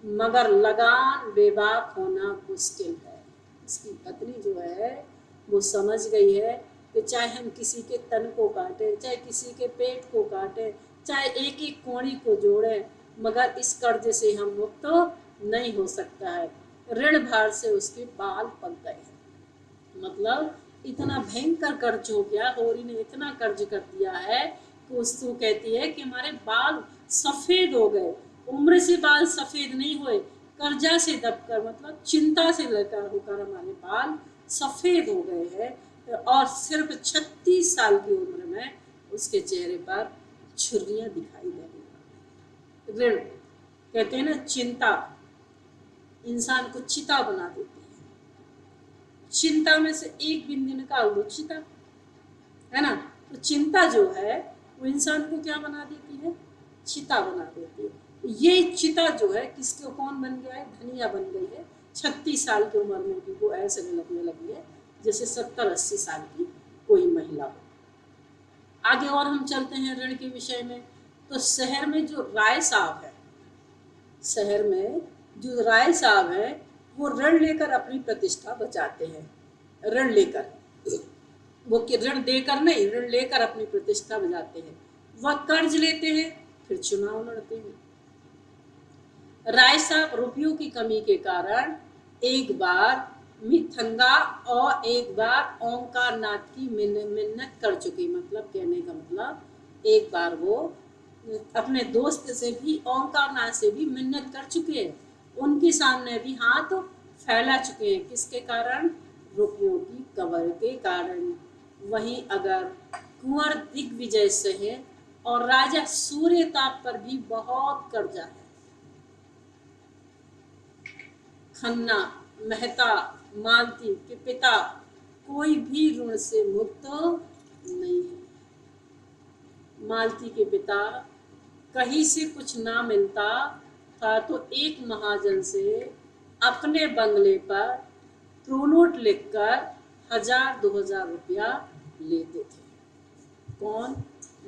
मगर लगान बेबाक होना मुश्किल है। इसकी पत्नी जो है वो समझ गई है कि चाहे हम किसी के तन को काटें, चाहे किसी के पेट को काटें, चाहे एक एक कोड़ी को जोड़ें, मगर इस कर्ज से हम मुक्त नहीं हो सकता है। ऋण भार से उसके बाल पक गए हैं। मतलब इतना भयंकर कर्ज हो गया, होरी ने इतना कर्ज कर दिया है कि उसको कहती है कि हमारे बाल सफ़ेद हो गए। उम्र से बाल सफ़ेद नहीं हुए, कर्जा से दबकर, मतलब चिंता से लेकर होकर हमारे बाल सफ़ेद हो गए हैं। और सिर्फ 36 साल की उम्र में उसके चेहरे पर छुर्रियाँ दिखाई देने लगी। ऋण कहते हैं ना, चिंता इंसान को चिता बना देती है। चिंता में से एक बिंदु निकाल दो, चिता है ना, तो चिंता जो है वो इंसान को क्या बना देती है? चिता बना देती है। ये चिता जो है किसके, कौन बन गया है? धनिया बन गई है। 36 साल की उम्र में भी वो ऐसे लगने लगी है जैसे 70-80 साल की कोई महिला हो। आगे और हम चलते हैं ऋण के विषय में। तो शहर में जो राय साहब है, शहर में जो राय साहब है वो ऋण लेकर अपनी प्रतिष्ठा बचाते हैं। ऋण लेकर, वो ऋण देकर नहीं, ऋण लेकर अपनी प्रतिष्ठा बचाते हैं। वह कर्ज लेते हैं फिर चुनाव लड़ते हैं। राय साहब रुपयों की कमी के कारण एक बार मिथंगा और एक बार ओंकार नाथ की मिन्नत कर चुके। मतलब कहने का मतलब एक बार वो अपने दोस्त से भी, ओंकार नाथ से भी मिन्नत कर चुके हैं, उनके सामने भी हाथ फैला चुके हैं। किसके कारण? रुपयों की कबर के कारण। वहीं अगर कुंवर दिग्विजय से है और राजा सूर्यताप पर भी बहुत कर्जा है। खन्ना, मेहता, मालती के पिता कोई भी ऋण से मुक्त नहीं है। मालती के पिता कहीं से कुछ ना मिलता था तो एक महाजन से अपने बंगले पर प्रोनोट लिखकर 1000-2000 रुपया लेते थे। कौन?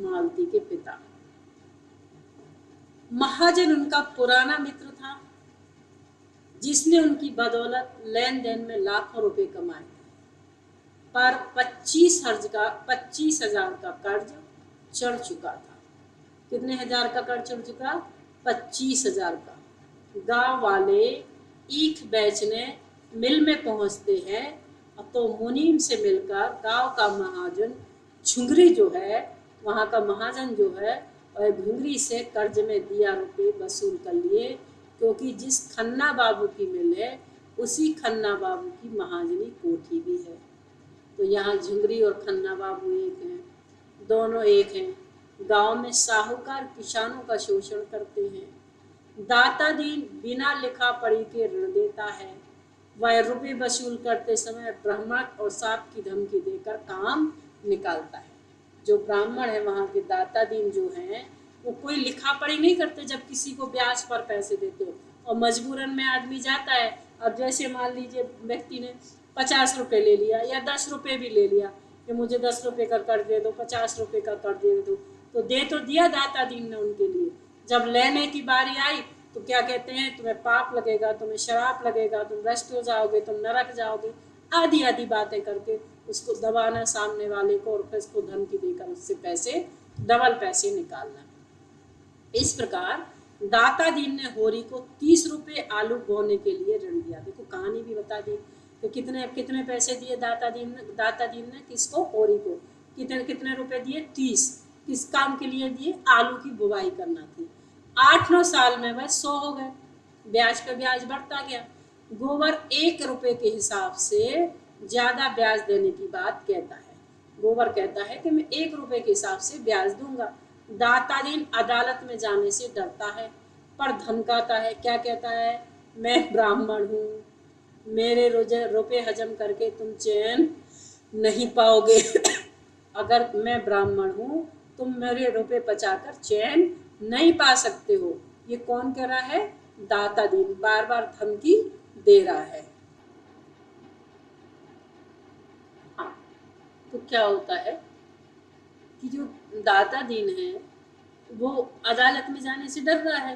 मालती के पिता। महाजन उनका पुराना मित्र था जिसने उनकी बदौलत लेन देन में लाखों रुपए कमाए, पर 25,000 का कर्ज चढ़ चुका था। कितने हजार का कर्ज चढ़ चुका? 25,000 का। गांव वाले ईख बेचने मिल में पहुंचते हैं तो मुनीम से मिलकर गांव का महाजन झुंगरी जो है, वहाँ का महाजन जो है और घुंगरी से कर्ज में दिया रुपए वसूल कर लिए, क्योंकि जिस खन्ना बाबू की मिल है उसी खन्ना बाबू की महाजनी कोठी भी है। तो यहाँ झुंगरी और खन्ना बाबू एक हैं, दोनों एक हैं। गांव में साहूकार किसानों का शोषण करते हैं। दाता दीन बिना लिखा पढ़ी के ऋण देता है। वह रुपए वसूल करते समय ब्राह्मण और सांप की धमकी देकर काम निकालता है। जो ब्राह्मण है वहाँ के दाता दीन जो हैं वो कोई लिखा पढ़ी नहीं करते, जब किसी को ब्याज पर पैसे देते हो और मजबूरन में आदमी जाता है। अब जैसे मान लीजिए व्यक्ति ने 50 रुपये ले लिया या 10 रुपये भी ले लिया कि मुझे 10 रुपये का कर्ज दे दो, 50 रुपये का कर्ज दे दो, तो दे तो दिया दाता दीन ने उनके लिए। जब लेने की बारी आई तो क्या कहते हैं, तुम्हें पाप लगेगा, तुम्हें शराब लगेगा, तुम भ्रष्ट हो जाओगे, तुम नरक जाओगे, आदि आदि बातें करके उसको दबाना सामने वाले को, और फिर उसको धमकी देकर उससे पैसे डबल पैसे निकालना। इस प्रकार दाता दीन ने होरी को 30 रुपये आलू बोने के लिए ऋण दिया। देखो कहानी भी बता दी तो कितने कितने पैसे दिए दाता दीन ने किसको, होरी को। कितने कितने रुपए दिए, 30। किस काम के लिए दिए, आलू की बुवाई करना थी। 8-9 साल में वह 100 हो गए, ब्याज पे ब्याज बढ़ता गया। गोबर 1 रुपये के हिसाब से ज्यादा ब्याज देने की बात कहता है। गोबर कहता है कि मैं 1 रुपये के हिसाब से ब्याज दूंगा। दाता दीन अदालत में जाने से डरता है पर धमकाता है। क्या कहता है, मैं ब्राह्मण हूँ, मेरे रुपए हजम करके तुम चैन नहीं पाओगे। अगर मैं ब्राह्मण हूँ तुम मेरे रुपए बचाकर चैन नहीं पा सकते हो। ये कौन कह रहा है, दाता दीन बार बार धमकी दे रहा है। हाँ, तो क्या होता है कि जो दाता दीन है वो अदालत में जाने से डर रहा है।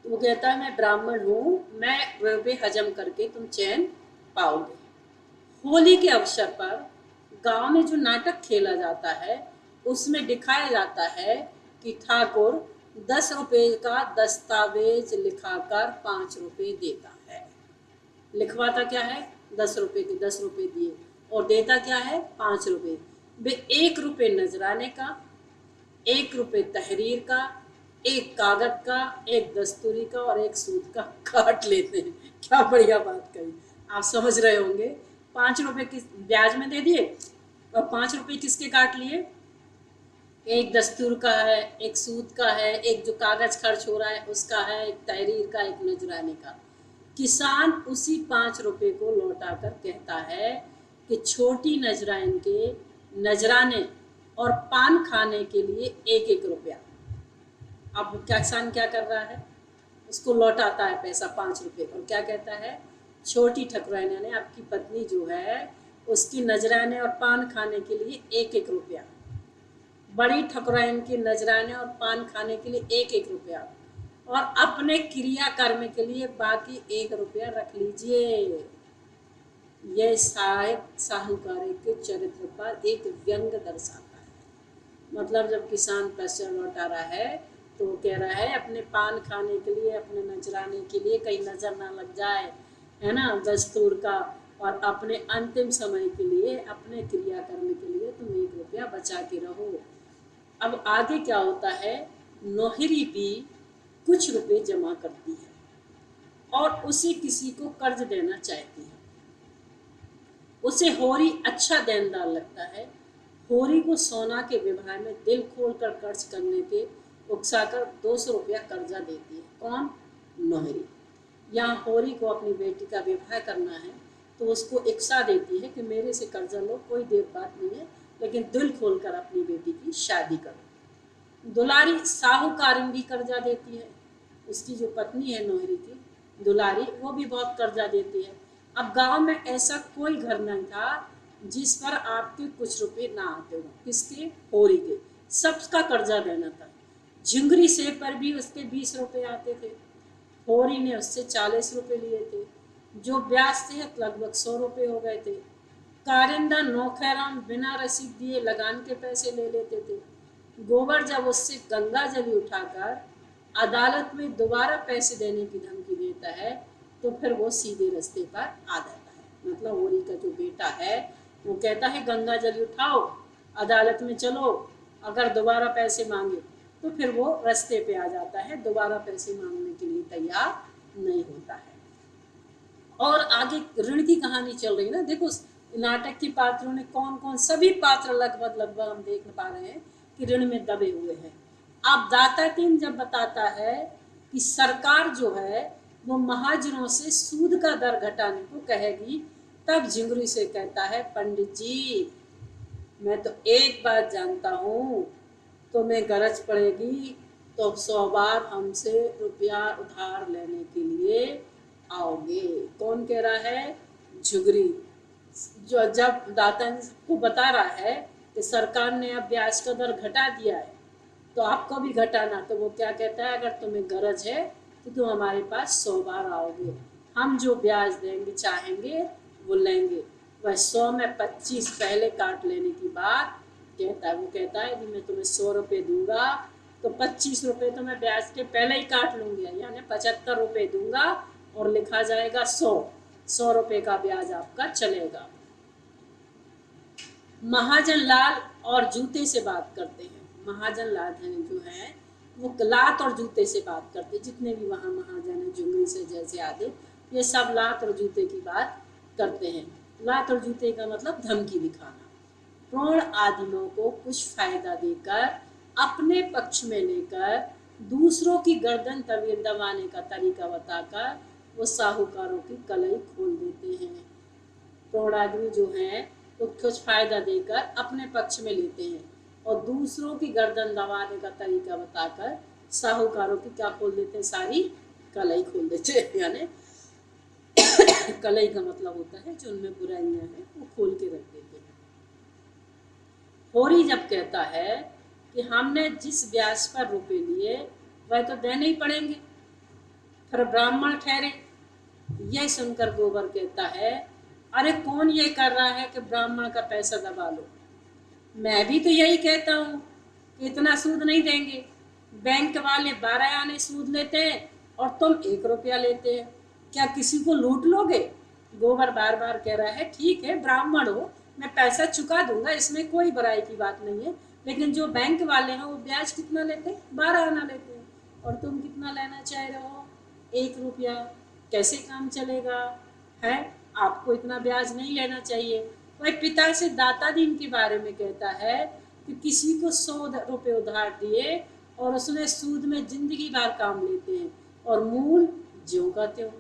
तो वो कहता है मैं ब्राह्मण हूँ, मैं रुपए हजम करके तुम चैन पाओगे। होली के अवसर पर गांव में जो नाटक खेला जाता है उसमें दिखाया जाता है कि ठाकुर 10 रुपए का दस्तावेज लिखाकर 5 रुपए देता है। लिखवाता क्या है, 10 रुपए के 10 रुपए दिए और देता क्या है, 5 रुपए। वे 1 रुपए नजराने का, 1 रुपए तहरीर का, 1 कागज का, 1 दस्तूरी का और 1 सूद का काट लेते हैं। क्या बढ़िया बात कही, आप समझ रहे होंगे। 5 रुपए किस ब्याज में दे दिए और 5 रुपए किसके काट लिए, 1 दस्तूर का है, 1 सूद का है, 1 जो कागज खर्च हो रहा है उसका है, 1 तहरीर का, 1 नजराने का। किसान उसी 5 रुपए को लौटाकर कहता है कि छोटी नजराइन के नजराने और पान खाने के लिए 1-1 रुपया। अब किसान क्या कर रहा है, उसको लौटाता है पैसा 5 रुपये और क्या कहता है, छोटी ठकुराइन यानी आपकी पत्नी जो है उसकी नजराने और पान खाने के लिए 1-1 रुपया, बड़ी ठकुराइन के नजराने और पान खाने के लिए 1-1 रुपया और अपने क्रिया कर्म के लिए बाकी 1 रुपया रख लीजिए। यह साहूकार के चरित्र पर एक व्यंग दर्शाता है। मतलब जब किसान पैसा लौटा रहा है तो कह रहा है अपने पान खाने के लिए, अपने नजराने के लिए, कहीं नजर ना लग जाए, है ना, दस्तूर का, और अपने अंतिम समय के लिए, अपने क्रियाकर्म के लिए तुम 1 रुपया बचा के रहो। अब आगे क्या होता है, नौहरी भी कुछ रुपए जमा करती है और उसे किसी को कर्ज देना चाहती है। उसे होरी अच्छा देनदार लगता है। होरी को सोना के विवाह में दिल खोलकर कर्ज करने के उकसाकर 200 रुपया कर्जा देती है। कौन, नौहरी। यहाँ होरी को अपनी बेटी का विवाह करना है तो उसको इक्सा देती है कि मेरे से कर्जा लो, कोई देर बात नहीं है, लेकिन दिल खोलकर अपनी बेटी की शादी करो। दुलारी साहूकारिन भी कर्जा देती है। उसकी जो पत्नी है नौहरी की, दुलारी, वो भी बहुत कर्जा देती है। अब गांव में ऐसा कोई घर नहीं था जिस पर आपके कुछ रुपए ना आते हो। किसके, होरी के, सबका कर्जा देना था। झुंगरी से पर भी उसके 20 रुपए आते थे, होरी ने उससे 40 रुपए लिए थे, जो ब्याज से लगभग 100 रुपए हो गए थे। कारिंदा नौखैराम बिना रसीद दिए लगान के पैसे ले लेते थे। गोबर जब उससे गंगा जल उठाकर अदालत में दोबारा पैसे देने की धमकी देता है तो फिर वो सीधे रास्ते पर आ जाता है। मतलब होरी का जो बेटा है वो कहता है गंगा जल उठाओ, अदालत में चलो, अगर दोबारा पैसे मांगे तो फिर वो रास्ते पे आ जाता है, दोबारा पैसे मांगने के लिए तैयार नहीं होता है। और आगे ऋण की कहानी चल रही है ना। देखो नाटक के पात्रों ने कौन कौन, सभी पात्र लगभग हम देख पा रहे हैं कि ऋण में दबे हुए हैं। अब दाता टीम जब बताता है कि सरकार जो है वो महाजनों से सूद का दर घटाने को कहेगी, तब झिंगुरी से कहता है, पंडित जी मैं तो एक बात जानता हूँ, तुम्हें गरज पड़ेगी तो 100 बार हमसे रुपया उधार लेने के लिए आओगे। कौन कह रहा है? झुगरी। जो जब दाता को बता रहा है कि सरकार ने अब ब्याज का दर घटा दिया है तो आपको भी घटाना, तो वो क्या कहता है, अगर तुम्हें गरज है तो तुम हमारे पास 100 बार आओगे, हम जो ब्याज देंगे चाहेंगे वो लेंगे। वह 100 में 25 पहले काट लेने की बात कहता है। वो कहता है कि मैं तुम्हें 100 रुपये दूंगा तो 25 रुपये तो मैं ब्याज के पहले ही काट लूँगी, यानी 75 रुपये दूंगा और लिखा जाएगा 100 रुपये का ब्याज आपका चलेगा। महाजन लाल और जूते से बात करते हैं। महाजन लाल जो है वो लात और जूते से बात करते हैं। जितने भी वहाँ महाजन है, झुंगरी से जैसे आदि, ये सब लात और जूते की बात करते हैं। लात और जूते का मतलब धमकी दिखाना। प्रोण आदिमों को कुछ फायदा देकर अपने पक्ष में लेकर दूसरों की गर्दन दबाने का तरीका बताकर वो साहूकारों की कलाई खोल देते हैं। प्रौढ़ आदमी जो हैं वो कुछ फायदा देकर अपने पक्ष में लेते हैं और दूसरों की गर्दन दबाने का तरीका बताकर साहूकारों की क्या खोल देते हैं? सारी कलाई खोल देते हैं। यानी कलाई का मतलब होता है जो उनमें बुराइयां हैं वो खोल के रख देते हैं। होरी जब कहता है कि हमने जिस ब्याज पर रुपए लिए वह तो देने ही पड़ेंगे, फिर ब्राह्मण ठहरे। यह सुनकर गोबर कहता है, अरे कौन ये कर रहा है कि ब्राह्मण का पैसा दबा लो? मैं भी तो यही कहता हूँ कि इतना सूद नहीं देंगे। बैंक वाले 12 आने सूद लेते हैं और तुम 1 रुपया लेते हैं, क्या किसी को लूट लोगे? गोबर बार बार कह रहा है, ठीक है ब्राह्मण हो, मैं पैसा चुका दूंगा, इसमें कोई बुराई की बात नहीं है, लेकिन जो बैंक वाले हैं वो ब्याज कितना लेते हैं? 12 आना लेते हैं, और तुम कितना लेना चाह रहे हो? 1 रुपया। कैसे काम चलेगा है? आपको इतना ब्याज नहीं लेना चाहिए। वह पिता से दाता दीन के बारे में कहता है कि किसी को 100 रुपये उधार दिए और उसने सूद में जिंदगी भर काम लेते हैं और मूल ज्यों का त्यों।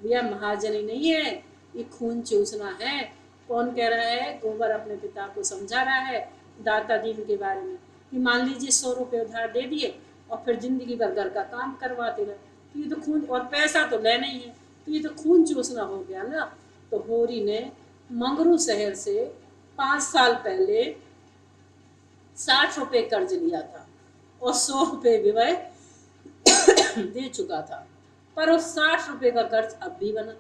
यह महाजनी नहीं है, ये खून चूसना है। कौन कह रहा है? गोबर अपने पिता को समझा रहा है दाता दीन के बारे में कि मान लीजिए 100 रुपये उधार दे दिए और फिर जिंदगी भर घर का काम करवाते रहे, तो ये तो खून, और पैसा तो लेना ही है, तो ये तो खून चूसना हो गया ना। तो होरी ने मंगरू शहर से 5 साल पहले 60 रुपये कर्ज लिया था और 100 रुपये भी वह दे चुका था, पर उस 60 रुपये का कर्ज अब भी बना।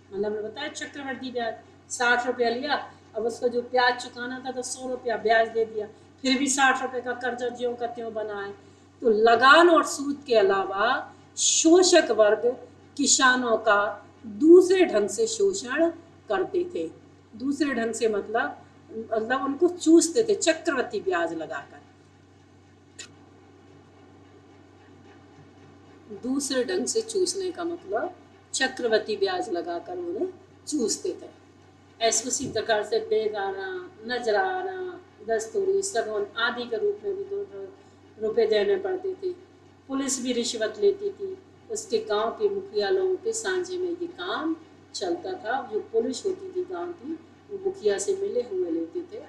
मतलब ने बताया चक्रवर्ती ब्याज, 60 रुपया लिया, अब उसका जो ब्याज चुकाना था तो 100 रुपया ब्याज दे दिया, फिर भी 60 रुपये का कर्जा ज्यों का त्यों बना है। तो लगान और सूद के अलावा शोषक वर्ग किसानों का दूसरे ढंग से शोषण करते थे। दूसरे ढंग से मतलब उनको चूसते थे चक्रवर्ती ब्याज लगाकर। दूसरे ढंग से चूसने का मतलब चक्रवर्ती ब्याज लगाकर उन्हें चूसते थे। ऐसे उसी प्रकार से बेगाना, नजराना, दस्तूरी, सगुन आदि के रूप में भी 2 रुपये देने पड़ते थे। पुलिस भी रिश्वत लेती थी। उसके गांव के मुखिया लोगों के सांझे में ये काम चलता था। जो पुलिस होती थी गांव की, वो मुखिया से मिले हुए लेते थे।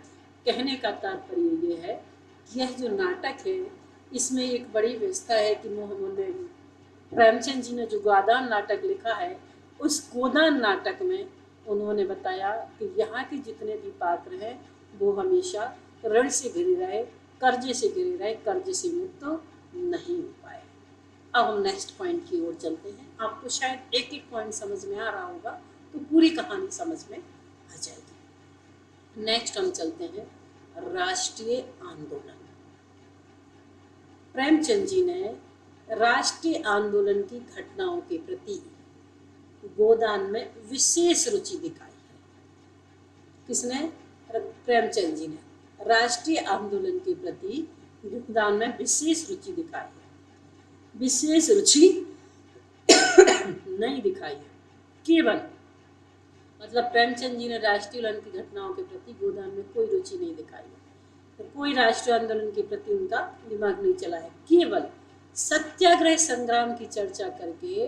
कहने का तात्पर्य ये है कि यह जो नाटक है इसमें एक बड़ी व्यवस्था है कि प्रेमचंद जी ने जो गोदान नाटक लिखा है, उस गोदान नाटक में उन्होंने बताया कि यहाँ के जितने भी पात्र हैं वो हमेशा ऋण से घिरे रहे, कर्जे से घिरे रहे, कर्जे से मुक्त नहीं हो पाए। अब हम नेक्स्ट पॉइंट की ओर चलते हैं। आपको शायद एक एक पॉइंट समझ में आ रहा होगा तो पूरी कहानी समझ में आ जाएगी। नेक्स्ट हम चलते हैं राष्ट्रीय आंदोलन। प्रेमचंद जी ने राष्ट्रीय आंदोलन की घटनाओं के प्रति गोदान में विशेष रुचि दिखाई है। किसने? प्रेमचंद जी ने राष्ट्रीय आंदोलन के प्रति योगदान में विशेष रुचि दिखाई है। विशेष रुचि नहीं दिखाई है, केवल मतलब प्रेमचंद जी ने राष्ट्रीय आंदोलन की घटनाओं के प्रति गोदान में कोई रुचि नहीं दिखाई है, तो कोई राष्ट्रीय आंदोलन के प्रति उनका दिमाग नहीं चला है। केवल सत्याग्रह संग्राम की चर्चा करके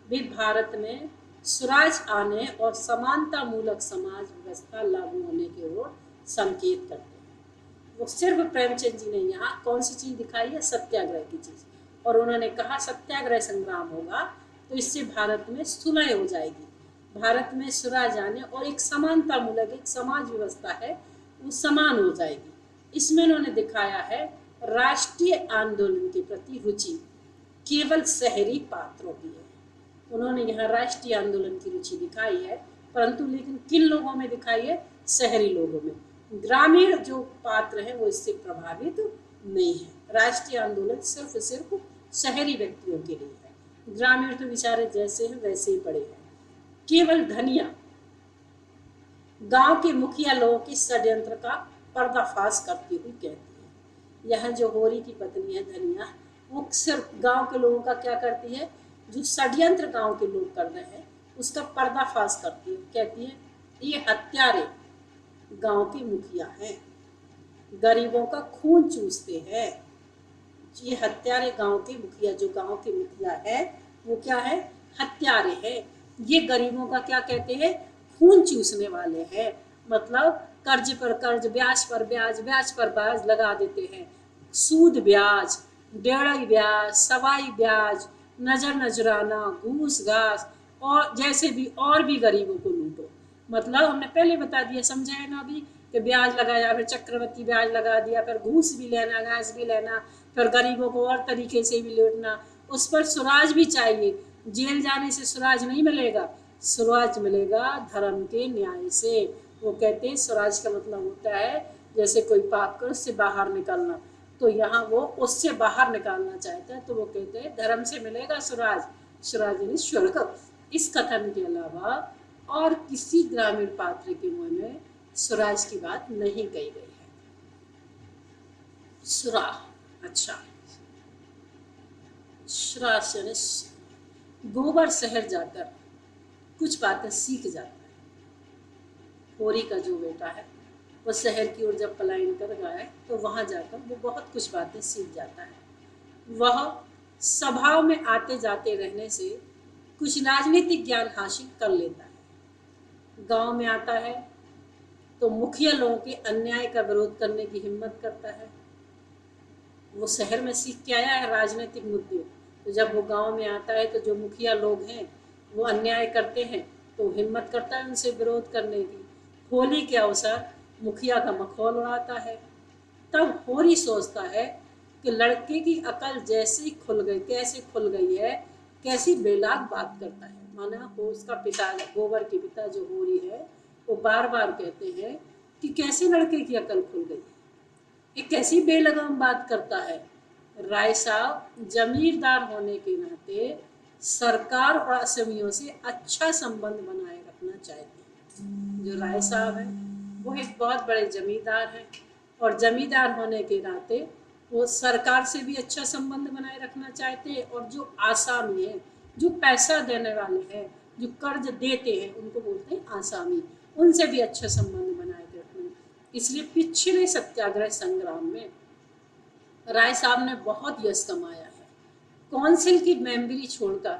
वे भारत में स्वराज आने और समानता मूलक समाज व्यवस्था लागू होने की ओर संकेत करते हैं। वो सिर्फ प्रेमचंद जी ने यहाँ कौन सी चीज दिखाई है? सत्याग्रह की चीज। और उन्होंने कहा सत्याग्रह संग्राम होगा तो इससे भारत में सुलह हो जाएगी, भारत में स्वराज आने और एक समानता मूलक एक समाज व्यवस्था है वो समान हो जाएगी। इसमें उन्होंने दिखाया है राष्ट्रीय आंदोलन के प्रति रुचि केवल शहरी पात्रों की है। उन्होंने यहाँ राष्ट्रीय आंदोलन की रुचि दिखाई है, परंतु लेकिन किन लोगों में दिखाई है? शहरी लोगों में। ग्रामीण जो पात्र हैं वो इससे प्रभावित नहीं है। राष्ट्रीय आंदोलन सिर्फ शहरी व्यक्तियों के लिए है, ग्रामीण तो बेचारे जैसे हैं वैसे ही पड़े हैं। केवल धनिया गांव के मुखिया लोगों के षड्यंत्र का पर्दाफाश करती हुई कहती है। यह जो होरी की पत्नी है धनिया, वो सिर्फ गांव के लोगों का क्या करती है? जो षड्यंत्र गांव के लोग कर रहे हैं उसका पर्दाफाश करती है। कहती है ये हत्यारे गांव के मुखिया हैं, गरीबों का खून चूसते हैं। ये हत्यारे गांव के मुखिया, जो गांव के मुखिया है वो क्या है? हत्यारे हैं। ये गरीबों का क्या कहते हैं? खून चूसने वाले हैं। मतलब कर्ज पर कर्ज, ब्याज पर ब्याज, ब्याज पर ब्याज लगा देते हैं। सूद ब्याज, डेढ़ी ब्याज, सवाई ब्याज, नजर नजराना, घूस घास और जैसे भी और भी गरीबों को लूटो। मतलब हमने पहले बता दिया, समझाया ना अभी, कि ब्याज लगाया, फिर चक्रवृद्धि ब्याज लगा दिया, फिर घूस भी लेना, घास भी लेना, फिर गरीबों को और तरीके से भी लूटना। उस पर स्वराज भी चाहिए। जेल जाने से स्वराज नहीं मिलेगा, स्वराज मिलेगा धर्म के न्याय से। वो कहते हैं स्वराज का मतलब होता है जैसे कोई पाप कर उससे बाहर निकलना, तो यहाँ वो उससे बाहर निकालना चाहता है, तो वो कहते हैं धर्म से मिलेगा स्वराज, स्वराज यानी स्वर्ग। इस कथन के अलावा और किसी ग्रामीण पात्र के मुंह में स्वराज की बात नहीं कही गई है। सुरा, अच्छा, स्वराज यानी गोबर शहर जाकर कुछ बातें सीख जाता है। होरी का जो बेटा है वो शहर की ओर जब पलायन कर गया है तो वहाँ जाकर वो बहुत कुछ बातें सीख जाता है। वह सभाओं में आते जाते रहने से कुछ राजनीतिक ज्ञान हासिल कर लेता है। गांव में आता है तो मुखिया लोगों के अन्याय का विरोध करने की हिम्मत करता है। वो शहर में सीख के आया है राजनीतिक मुद्दे, तो जब वो गांव में आता है तो जो मुखिया लोग हैं वो अन्याय करते हैं तो हिम्मत करता है उनसे विरोध करने की। होली के अवसर मुखिया का मखौल उड़ाता है। तब होरी सोचता है कि लड़के की अकल जैसी खुल गई, कैसे खुल गई है, कैसी बेलाग बात करता है। माना वो उसका पिता, गोबर के पिता जो होरी है, वो बार बार कहते हैं कि कैसे लड़के की अकल खुल गई, ये कैसी बेलगाम बात करता है। राय साहब जमींदार होने के नाते सरकार और असमियों से अच्छा संबंध बनाए रखना चाहते हैं। जो राय साहब हैं वो एक बहुत बड़े जमींदार हैं और जमींदार होने के नाते वो सरकार से भी अच्छा संबंध बनाए रखना चाहते हैं, और जो आसामी है, जो पैसा देने वाले हैं, जो कर्ज देते हैं, उनको बोलते हैं आसामी, उनसे भी अच्छा संबंध बनाए रखना। इसलिए पिछले सत्याग्रह संग्राम में राय साहब ने बहुत यश कमाया है। काउंसिल की मेंबरी छोड़कर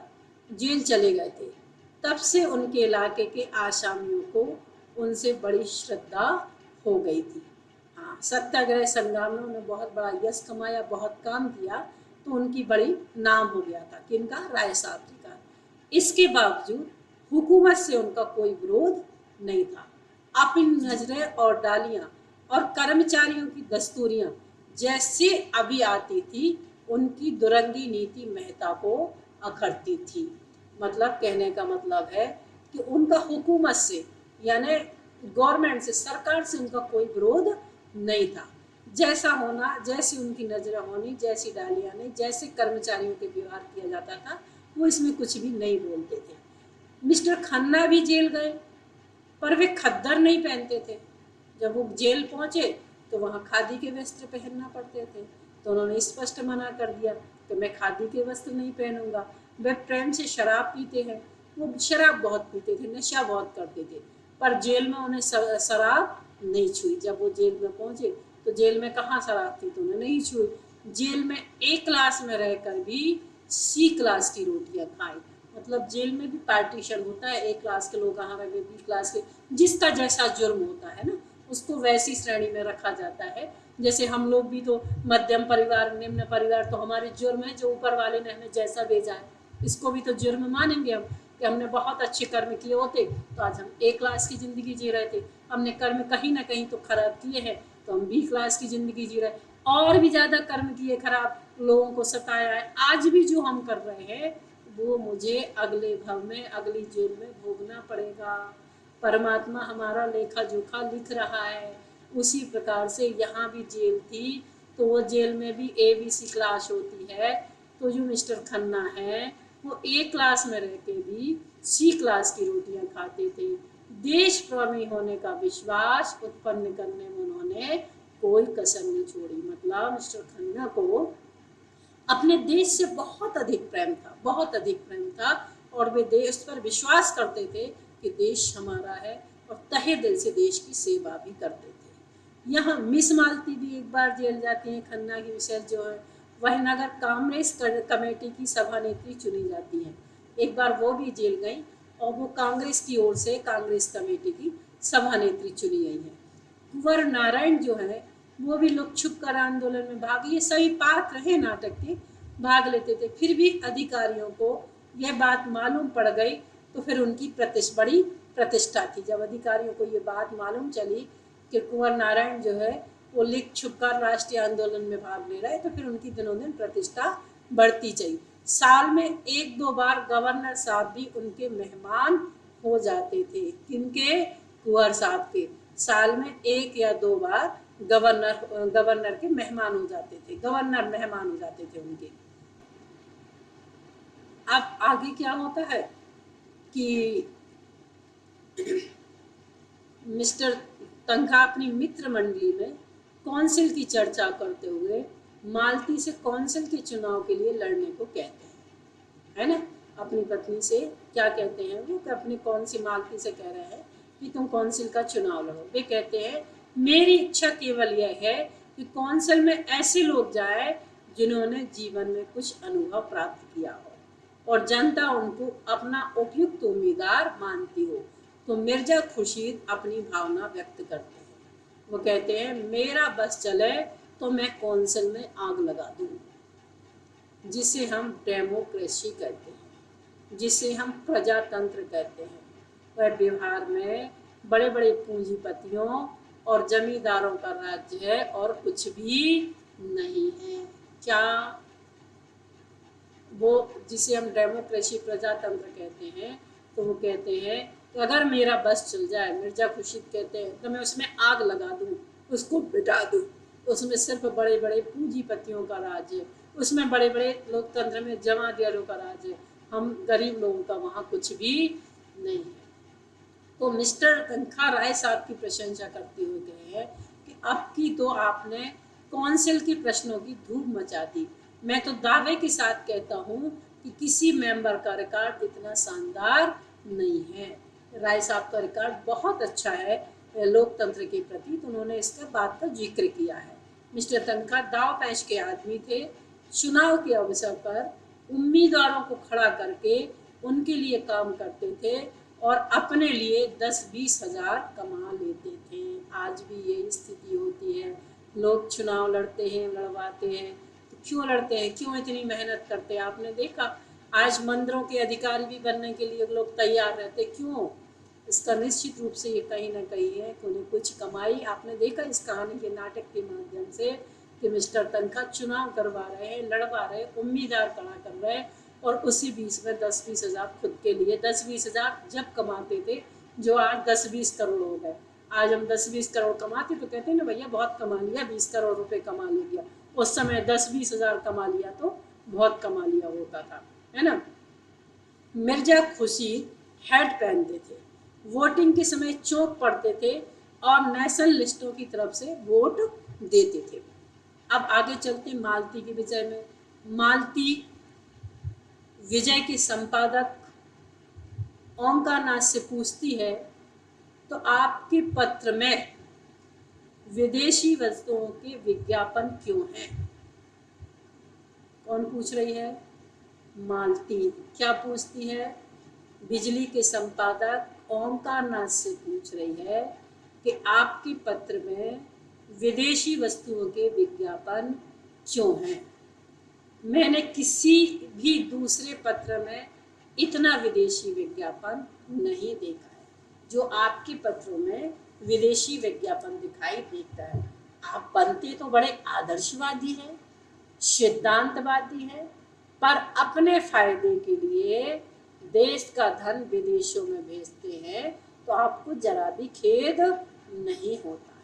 जेल चले गए थे, तब से उनके इलाके के आसामियों को उनसे बड़ी श्रद्धा हो गई थी। हाँ, सत्याग्रह संग्राम में उन्होंने बहुत बड़ा यश कमाया, बहुत काम किया, तो उनकी बड़ी नाम हो गया था। किनका? राय साहब जी का। इसके बावजूद हुकूमत से उनका कोई विरोध नहीं था। अपनी नजरें और डालियां और कर्मचारियों की दस्तूरियां जैसे अभी आती थी, उनकी दुरंगी नीति मेहता को अखरती थी। मतलब कहने का मतलब है कि उनका हुकूमत से यानी गवर्नमेंट से, सरकार से उनका कोई विरोध नहीं था। जैसा होना, जैसी उनकी नजरें होनी, जैसी डालियां नहीं, जैसे कर्मचारियों के व्यवहार किया जाता था, वो इसमें कुछ भी नहीं बोलते थे। मिस्टर खन्ना भी जेल गए, पर वे खद्दर नहीं पहनते थे। जब वो जेल पहुंचे तो वहाँ खादी के वस्त्र पहनना पड़ते थे। तो उन्होंने स्पष्ट मना कर दिया कि मैं खादी के वस्त्र नहीं पहनूंगा। वे प्रेम से शराब पीते हैं, वो शराब बहुत पीते थे, नशा बहुत करते थे, पर जेल में उन्हें शराब नहीं छुई। जब वो जेल में पहुंचे तो जेल में कहाँ शराब थी, तो उन्हें नहीं छुई। जेल में ए क्लास में रहकर भी सी क्लास की रोटियां खाई। मतलब जेल में भी पार्टीशन होता है, ए क्लास के लोग कहाँ रहे, बी क्लास के, जिसका जैसा जुर्म होता है ना उसको वैसी श्रेणी में रखा जाता है। जैसे हम लोग भी तो मध्यम परिवार, निम्न परिवार, तो हमारे जुर्म है जो ऊपर वाले ने हमें जैसा भेजा है, इसको भी तो जुर्म मानेंगे हम कि हमने बहुत अच्छे कर्म किए होते तो आज हम ए क्लास की ज़िंदगी जी रहे थे, हमने कर्म कहीं ना कहीं तो खराब किए हैं तो हम बी क्लास की ज़िंदगी जी रहे, और भी ज़्यादा कर्म किए खराब, लोगों को सताया है। आज भी जो हम कर रहे हैं वो मुझे अगले भव में, अगली जेल में भोगना पड़ेगा। परमात्मा हमारा लेखा जोखा लिख रहा है। उसी प्रकार से यहाँ भी जेल थी, तो वो जेल में भी ABC क्लास होती है। तो जो मिस्टर खन्ना है वो ए क्लास में रह के भी सी क्लास की रोटियां खाते थे। देश प्रेमी होने का विश्वास उत्पन्न करने में उन्होंने कोई कसर नहीं छोड़ी। मतलब मिस्टर खन्ना को अपने देश से बहुत अधिक प्रेम था, बहुत अधिक प्रेम था, और वे देश पर विश्वास करते थे कि देश हमारा है, और तहे दिल से देश की सेवा भी करते थे। यहाँ मिस मालती भी एक बार जेल जाती हैं। खन्ना की मिसेज जो है वह नगर कांग्रेस कमेटी की सभानेत्री चुनी जाती हैं। एक बार वो भी जेल गई और वो कांग्रेस की ओर से कांग्रेस कमेटी की सभानेत्री चुनी गई हैं। कुंवर नारायण जो है वो भी लुक छुप कर आंदोलन में भाग लिए, सभी पात्र हैं नाटक के, भाग लेते थे। फिर भी अधिकारियों को यह बात मालूम पड़ गई तो फिर उनकी बड़ी प्रतिष्ठा थी। जब अधिकारियों को ये बात मालूम चली कि कुंवर नारायण जो है वो लिख छुप कर राष्ट्रीय आंदोलन में भाग ले रहे, तो फिर उनकी दिनों दिन प्रतिष्ठा बढ़ती चली। साल में 1-2 बार गवर्नर साहब भी उनके मेहमान हो जाते थे। किनके? कुंवर साहब के। साल में 1 या 2 बार गवर्नर के मेहमान हो जाते थे, गवर्नर मेहमान हो जाते थे उनके। अब आगे क्या होता है कि मिस्टर तनखा अपनी मित्र मंडली में कौंसिल की चर्चा करते हुए मालती से कौंसिल के चुनाव के लिए लड़ने को कहते हैं, है ना। अपनी पत्नी से क्या कहते हैं वो, कि अपनी कौंसिल मालती से कह रहे हैं कि तुम कौंसिल का चुनाव लड़ो। वे कहते हैं मेरी इच्छा केवल यह है कि कौंसिल में ऐसे लोग जाए जिन्होंने जीवन में कुछ अनुभव प्राप्त किया हो और जनता उनको अपना उपयुक्त उम्मीदवार मानती हो। तो मिर्जा खुर्शीद अपनी भावना व्यक्त करते हैं। वो कहते हैं मेरा बस चले तो मैं कौंसिल में आग लगा दूँ, जिसे हम डेमोक्रेसी कहते हैं, जिसे हम प्रजातंत्र कहते हैं। वह व्यवहार में बड़े बड़े पूंजीपतियों और जमींदारों का राज्य है और कुछ भी नहीं है। क्या वो जिसे हम डेमोक्रेसी प्रजातंत्र कहते हैं, तो वो कहते हैं कि अगर मेरा बस चल जाए, मिर्जा खुर्शीद कहते हैं, तो मैं उसमें आग लगा दूं, उसको बिटा दूं। उसमें सिर्फ बड़े बड़े पूंजीपतियों का राज है, उसमें बड़े बड़े लोकतंत्र में जमादियारों का राज है, हम गरीब लोगों का वहाँ कुछ भी नहीं है। तो मिस्टर तनखा राय साहब की प्रशंसा करते हुए कहे हैं कि अब की तो आपने कौंसिल के प्रश्नों की धूम मचा दी। मैं तो दावे के साथ कहता हूँ कि किसी मेंबर का रिकॉर्ड इतना शानदार नहीं है। राय साहब का रिकॉर्ड बहुत अच्छा है लोकतंत्र के प्रति, तो उन्होंने इसका बात का जिक्र किया है। मिस्टर तनखा दाव पैंच के आदमी थे। चुनाव के अवसर पर उम्मीदवारों को खड़ा करके उनके लिए काम करते थे और अपने लिए 10-20 हज़ार कमा लेते थे। आज भी यही स्थिति होती है। लोग चुनाव लड़ते हैं, लड़वाते हैं, तो क्यों लड़ते हैं, क्यों इतनी मेहनत करते हैं? आपने देखा आज मंदिरों के अधिकारी भी बनने के लिए लोग तैयार रहते, क्यों? इसका निश्चित रूप से ये कहीं ना कहीं है कि उन्हें कुछ कमाई। आपने देखा इस कहानी के नाटक के माध्यम से कि मिस्टर तनखा चुनाव करवा रहे हैं, लड़वा रहे, उम्मीदवार खड़ा कर रहे हैं, और उसी बीच में 10-20 हज़ार खुद के लिए, 10-20 हज़ार जब कमाते थे, जो आज 10-20 करोड़ हो गए। आज हम 10-20 करोड़ कमाते तो कहते हैं ना भैया बहुत कमा लिया, 20 करोड़ रुपए कमा लिया। उस समय 10-20 हज़ार कमा लिया तो बहुत कमा लिया होता था, है ना। मिर्जा खुर्शीद हैट पहनते थे, वोटिंग के समय चौक पड़ते थे और नेशनलिस्टों की तरफ से वोट देते थे। अब आगे चलते हैं मालती के विजय में। मालती विजय के संपादक ओंकार नाथ से पूछती है, तो आपके पत्र में विदेशी वस्तुओं के विज्ञापन क्यों हैं? कौन पूछ रही है? मालती। क्या पूछती है? बिजली के संपादक ओंकार नाथ से पूछ रही है कि आपके पत्र में विदेशी वस्तुओं के विज्ञापन क्यों हैं? मैंने किसी भी दूसरे पत्र में इतना विदेशी विज्ञापन नहीं देखा है जो आपके पत्रों में विदेशी विज्ञापन दिखाई देता है। आप बनते तो बड़े आदर्शवादी हैं, सिद्धांतवादी हैं, पर अपने फायदे के लिए देश का धन विदेशों में भेजते हैं, तो आपको जरा भी खेद नहीं होता है।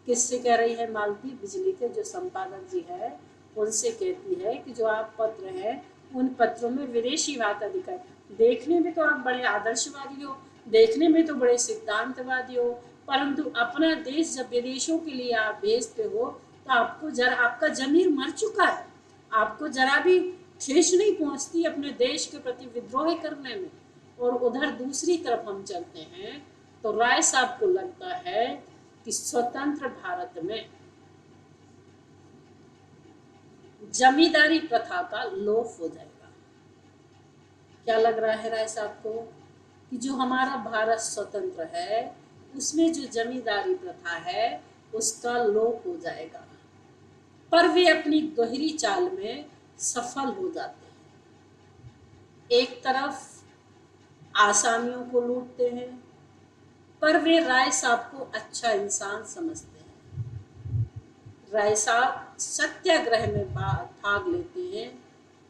किससे कह रही है मालती? बिजली के जो संपादक जी है उनसे कहती है कि जो आप पत्र हैं उन पत्रों में विदेशी भाषा दिखाई, देखने में तो आप बड़े आदर्शवादी हो, देखने में तो बड़े सिद्धांतवादी हो, परंतु अपना देश जब विदेशों के लिए आप भेजते हो तो आपको जरा, आपका जमीर मर चुका है, आपको जरा भी ठेस नहीं पहुंचती अपने देश के प्रति विद्रोह करने में। और उधर दूसरी तरफ हम चलते हैं तो राय साहब को लगता है कि स्वतंत्र भारत में जमींदारी प्रथा का लोप हो जाएगा। क्या लग रहा है राय साहब को? कि जो हमारा भारत स्वतंत्र है उसमें जो जमींदारी प्रथा है उसका लोप हो जाएगा। पर वे अपनी दोहरी चाल में सफल हो जाते हैं। एक तरफ आसामियों को लूटते हैं, पर वे राय साहब को अच्छा इंसान समझते हैं। राय साहब सत्याग्रह में भाग लेते हैं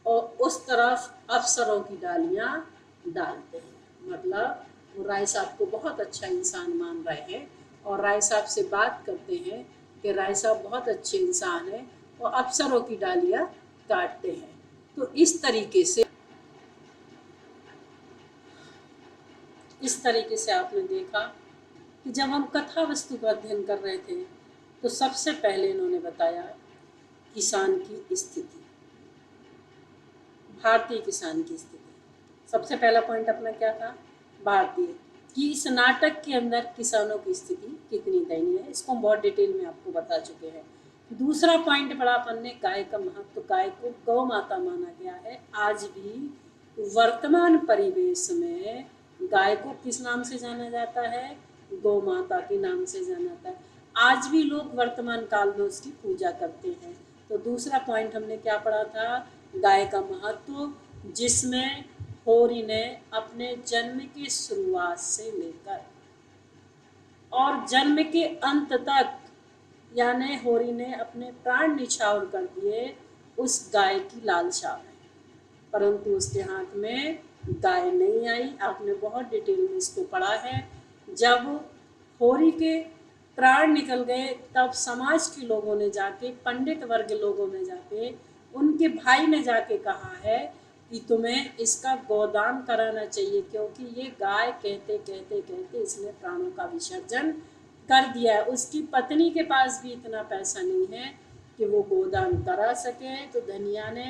और उस तरफ अफसरों की डालियां डालते हैं। मतलब वो राय साहब को बहुत अच्छा इंसान मान रहे हैं और राय साहब से बात करते हैं कि राय साहब बहुत अच्छे इंसान हैं और अफसरों की डालियां काटते हैं। तो इस तरीके से आपने देखा कि जब हम कथा वस्तु का अध्ययन कर रहे थे तो सबसे पहले इन्होंने बताया किसान की स्थिति, भारतीय किसान की स्थिति। सबसे पहला पॉइंट अपना क्या था? भारतीय, कि इस नाटक के अंदर किसानों की स्थिति कितनी दयनीय है, इसको हम बहुत डिटेल में आपको बता चुके हैं। दूसरा पॉइंट पढ़ा अपन ने गाय का महत्व, गाय को गौ माता माना गया है। आज भी वर्तमान परिवेश में गाय को किस नाम से जाना जाता है? गौ माता के नाम से जाना जाता है। आज भी लोग वर्तमान काल में उसकी पूजा करते हैं। तो दूसरा पॉइंट हमने क्या पढ़ा था? गाय का महत्व, जिसमें होरी ने अपने जन्म की शुरुआत से लेकर और जन्म के अंत तक, यानी होरी ने अपने प्राण निछावर कर दिए उस गाय की लालसा में, परंतु उसके हाथ में गाय नहीं आई। आपने बहुत डिटेल में इसको पढ़ा है। जब होरी के प्राण निकल गए तब समाज के लोगों ने जाके, पंडित वर्ग लोगों ने जाके, उनके भाई ने जाके कहा है कि तुम्हें इसका गोदान कराना चाहिए, क्योंकि ये गाय कहते कहते कहते इसने प्राणों का विसर्जन कर दिया है। उसकी पत्नी के पास भी इतना पैसा नहीं है कि वो गोदान करा सके। तो धनिया ने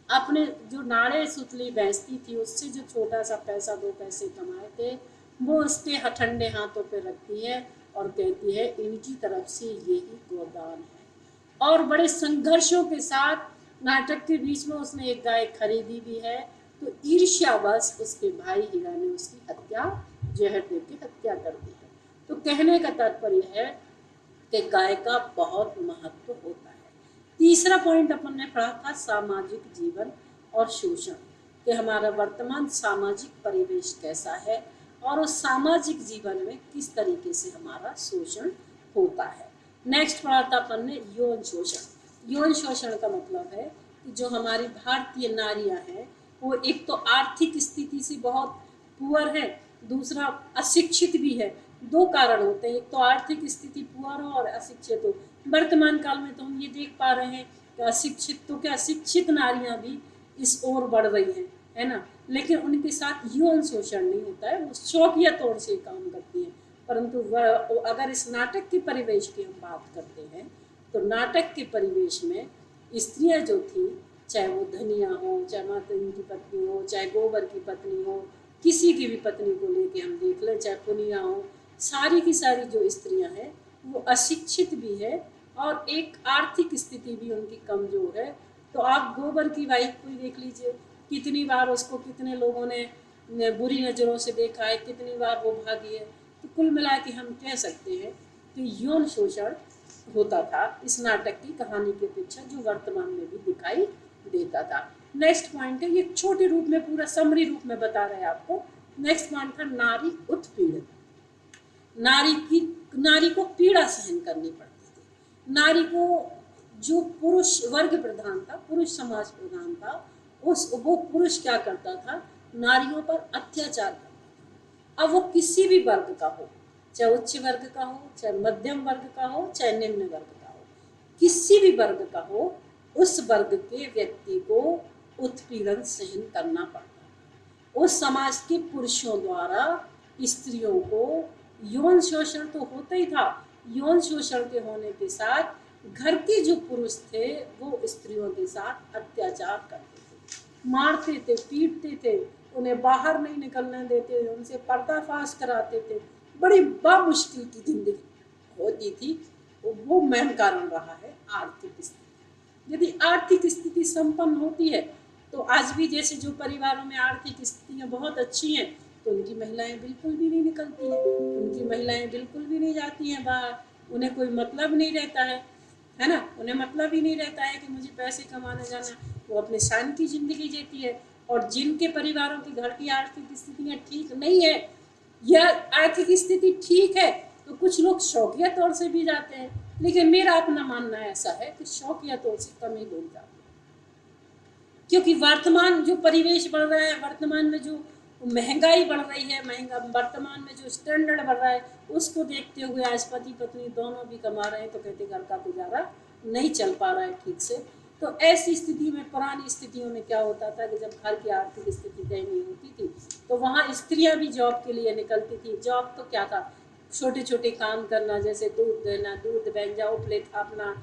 अपने जो नाड़े सुतली बेचती थी उससे जो छोटा सा पैसा, 2 पैसे कमाए थे, वो उसके ठंडे हाथों पे रखती है और कहती है इनकी तरफ से यही गोदान है। और बड़े संघर्षों के साथ नाटक के बीच में उसने एक गाय खरीदी भी है। तो ईर्ष्यावश उसके भाई हीरा ने उसकी हत्या, जहर देकर हत्या कर दी है। तो कहने का तात्पर्य है कि गाय का बहुत महत्व होता है। तीसरा पॉइंट अपन ने पढ़ा था सामाजिक जीवन और शोषण, कि हमारा वर्तमान सामाजिक परिवेश कैसा है और उस सामाजिक जीवन में किस तरीके से हमारा शोषण होता है। नेक्स्ट पढ़ा था अपन ने यौन शोषण। यौन शोषण का मतलब है कि जो हमारी भारतीय नारियां हैं वो एक तो आर्थिक स्थिति से बहुत पुअर है, दूसरा अशिक्षित भी है। 2 कारण होते हैं, एक तो आर्थिक स्थिति पुअर हो और अशिक्षित हो। वर्तमान काल में तो हम ये देख पा रहे हैं कि अशिक्षित तो क्या, शिक्षित नारियां भी इस ओर बढ़ रही हैं, है ना, लेकिन उनके साथ यौन शोषण नहीं होता है, वो शौकिया तौर से काम करती हैं। परंतु अगर इस नाटक के परिवेश की हम बात करते हैं तो नाटक के परिवेश में स्त्रियां जो थी, चाहे वो धनिया हो, चाहे मातंग की पत्नी हो, चाहे गोबर की पत्नी हो, किसी की भी पत्नी को लेके हम देख लें, चाहे पुनिया हो, सारी की सारी जो स्त्रियां हैं वो अशिक्षित भी है और एक आर्थिक स्थिति भी उनकी कमजोर है। तो आप गोबर की वाइफ को ही देख लीजिए, कितनी बार उसको कितने लोगों ने बुरी नज़रों से देखा है, कितनी बार वो भागी है। तो कुल मिला के हम कह सकते हैं कि यौन शोषण होता था इस नाटक की कहानी के पीछे, जो वर्तमान में भी दिखाई देता था। नेक्स्ट पॉइंट है, ये छोटे रूप में पूरा समरी रूप में बता रहे हैं आपको। नेक्स्ट पॉइंट था नारी उत्पीड़न। नारी को पीड़ा सहन करनी पड़ती थी। नारी को जो पुरुष वर्ग प्रधान था, पुरुष समाज प्रधान था, वो पुरुष क्या करता था, नारियों पर अत्याचार करता था। अब वो किसी भी वर्ग का हो, चाहे उच्च वर्ग का हो, चाहे मध्यम वर्ग का हो, चाहे निम्न वर्ग का हो, किसी भी वर्ग का हो, उस वर्ग के व्यक्ति को उत्पीड़न सहन करना पड़ता। उस समाज के पुरुषों द्वारा स्त्रियों को यौन शोषण तो होता ही था। यौन शोषण के होने के साथ घर के जो पुरुष थे वो स्त्रियों के साथ अत्याचार करते थे, मारते थे, पीटते थे, उन्हें बाहर नहीं निकलने देते, उनसे पर्दाफाश कराते थे। बड़ी बामुश्किल की जिंदगी होती थी। वो मेन कारण रहा है आर्थिक स्थिति। यदि आर्थिक स्थिति संपन्न होती है तो आज भी जैसे जो परिवारों में आर्थिक स्थितियाँ बहुत अच्छी हैं तो उनकी महिलाएं बिल्कुल भी नहीं निकलती हैं, उनकी महिलाएं बिल्कुल भी नहीं जाती हैं बाहर, उन्हें कोई मतलब नहीं रहता है ना, उन्हें मतलब ही नहीं रहता है कि मुझे पैसे कमाने जाना। वो अपने शान की ज़िंदगी जीती है। और जिनके परिवारों की घर की आर्थिक स्थितियाँ ठीक नहीं है या आर्थिक स्थिति ठीक है तो कुछ लोग शौकिया तौर से भी जाते हैं, लेकिन मेरा अपना मानना ऐसा है कि शौकिया तौर से कम ही लोग जाते हैं। क्योंकि वर्तमान जो परिवेश बढ़ रहा है, वर्तमान में जो महंगाई बढ़ रही है, वर्तमान में जो स्टैंडर्ड बढ़ रहा है, उसको देखते हुए आज पति पत्नी दोनों भी कमा रहे हैं तो कहते घर का गुजारा नहीं चल पा रहा है ठीक से। तो ऐसी स्थिति में पुरानी स्थितियों में क्या होता था कि जब घर की आर्थिक स्थिति दयनीय होती थी तो वहाँ स्त्रियाँ भी जॉब के लिए निकलती थी। जॉब तो क्या था, छोटे छोटे काम करना, जैसे दूध देना, दूध बेंजा, उपले थापना,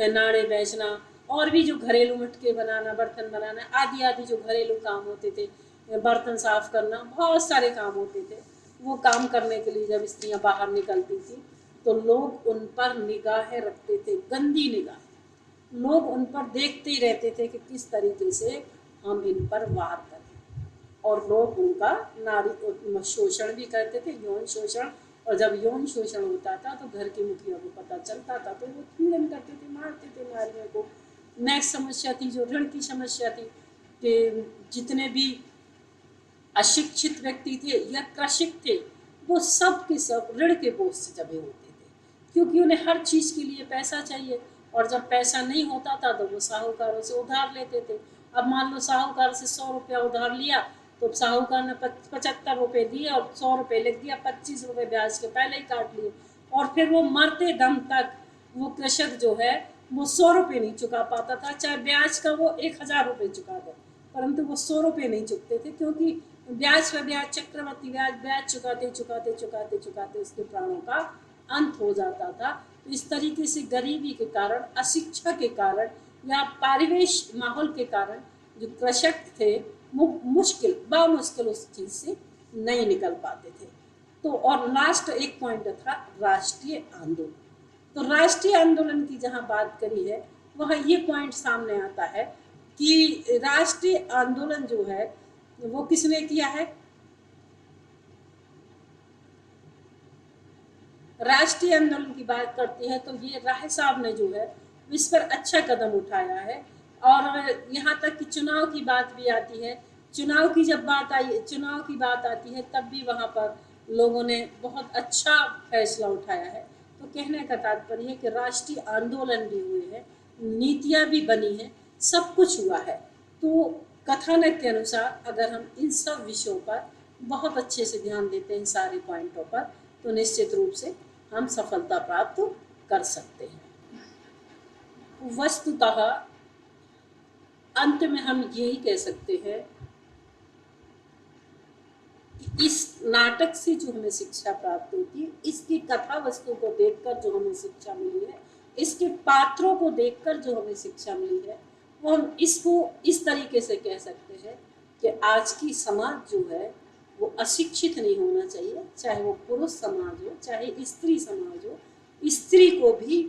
नाड़े बेचना, और भी जो घरेलू मटके बनाना, बर्तन बनाना, आदि आदि जो घरेलू काम होते थे, बर्तन साफ करना, बहुत सारे काम होते थे। वो काम करने के लिए जब स्त्रियां बाहर निकलती थी तो लोग उन पर निगाहें रखते थे, गंदी निगाहें। लोग उन पर देखते ही रहते थे कि किस तरीके से हम इन पर वार करें, और लोग उनका नारी शोषण भी करते थे, यौन शोषण। और जब यौन शोषण होता था तो घर के मुखिया को पता चलता था तो वो पीड़न करते थे, मारते थे नारियों को। नेक्स्ट समस्या थी जो ऋण की समस्या थी, कि जितने भी अशिक्षित व्यक्ति थे या कृषक थे वो सब के सब ऋण के बोझ से दबे होते थे, क्योंकि उन्हें हर चीज़ के लिए पैसा चाहिए, और जब पैसा नहीं होता था तो वो साहूकारों से उधार लेते थे। अब मान लो साहूकार से 100 रुपया उधार लिया तो साहूकार ने 75 रुपये दिए और 100 रुपये लिख दिया, 25 रुपये ब्याज के पहले ही काट लिए, और फिर वो मरते दम तक वो कृषक जो है वो 100 रुपये नहीं चुका पाता था, चाहे ब्याज का वो 1000 रुपये चुका दे, परंतु वो 100 रुपये नहीं चुकते थे, क्योंकि ब्याज पर ब्याज, चक्रवृद्धि ब्याज, ब्याज चुकाते चुकाते चुकाते चुकाते उसके प्राणों का अंत हो जाता था। तो इस तरीके से गरीबी के कारण, अशिक्षा के कारण या पारिवेश माहौल के कारण जो कृषक थे वो बामुश्किल उस चीज़ से नहीं निकल पाते थे। तो और लास्ट एक पॉइंट था राष्ट्रीय आंदोलन। तो राष्ट्रीय आंदोलन की जहाँ बात करी है वहाँ ये पॉइंट सामने आता है कि राष्ट्रीय आंदोलन जो है वो किसने किया है। राष्ट्रीय आंदोलन की बात करती है तो ये राय साहब ने जो है इस पर अच्छा कदम उठाया है। और यहाँ तक कि चुनाव की बात भी आती है, चुनाव की जब बात आई, चुनाव की बात आती है तब भी वहाँ पर लोगों ने बहुत अच्छा फैसला उठाया है। तो कहने का तात्पर्य है कि राष्ट्रीय आंदोलन भी हुए हैं, नीतियाँ भी बनी हैं, सब कुछ हुआ है। तो कथानक के अनुसार अगर हम इन सब विषयों पर बहुत अच्छे से ध्यान देते हैं, सारे पॉइंटों पर, तो निश्चित रूप से हम सफलता प्राप्त कर सकते हैं। वस्तुतः अंत में हम यही कह सकते हैं कि इस नाटक से जो हमें शिक्षा प्राप्त होती है, इसकी कथा वस्तु को देखकर जो हमें शिक्षा मिली है इसके पात्रों को देखकर जो हमें शिक्षा मिली है, वो हम इसको इस तरीके से कह सकते हैं कि आज की समाज जो है वो अशिक्षित नहीं होना चाहिए, चाहे वो पुरुष समाज हो चाहे स्त्री समाज हो। स्त्री को भी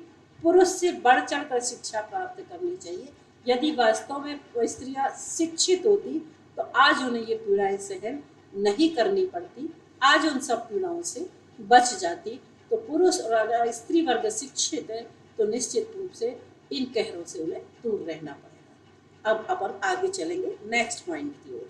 पुरुष से बढ़ चढ़ कर शिक्षा प्राप्त करनी चाहिए। यदि वास्तव में स्त्रियां शिक्षित होती तो आज उन्हें ये पीड़ाएं सहन नहीं करनी पड़ती, आज उन सब पीड़ाओं से बच जाती। तो पुरुष और अगर स्त्री वर्ग शिक्षित है तो निश्चित रूप से इन कहरों से उन्हें दूर रहना पड़ेगा। अब अपन आगे चलेंगे नेक्स्ट पॉइंट की ओर।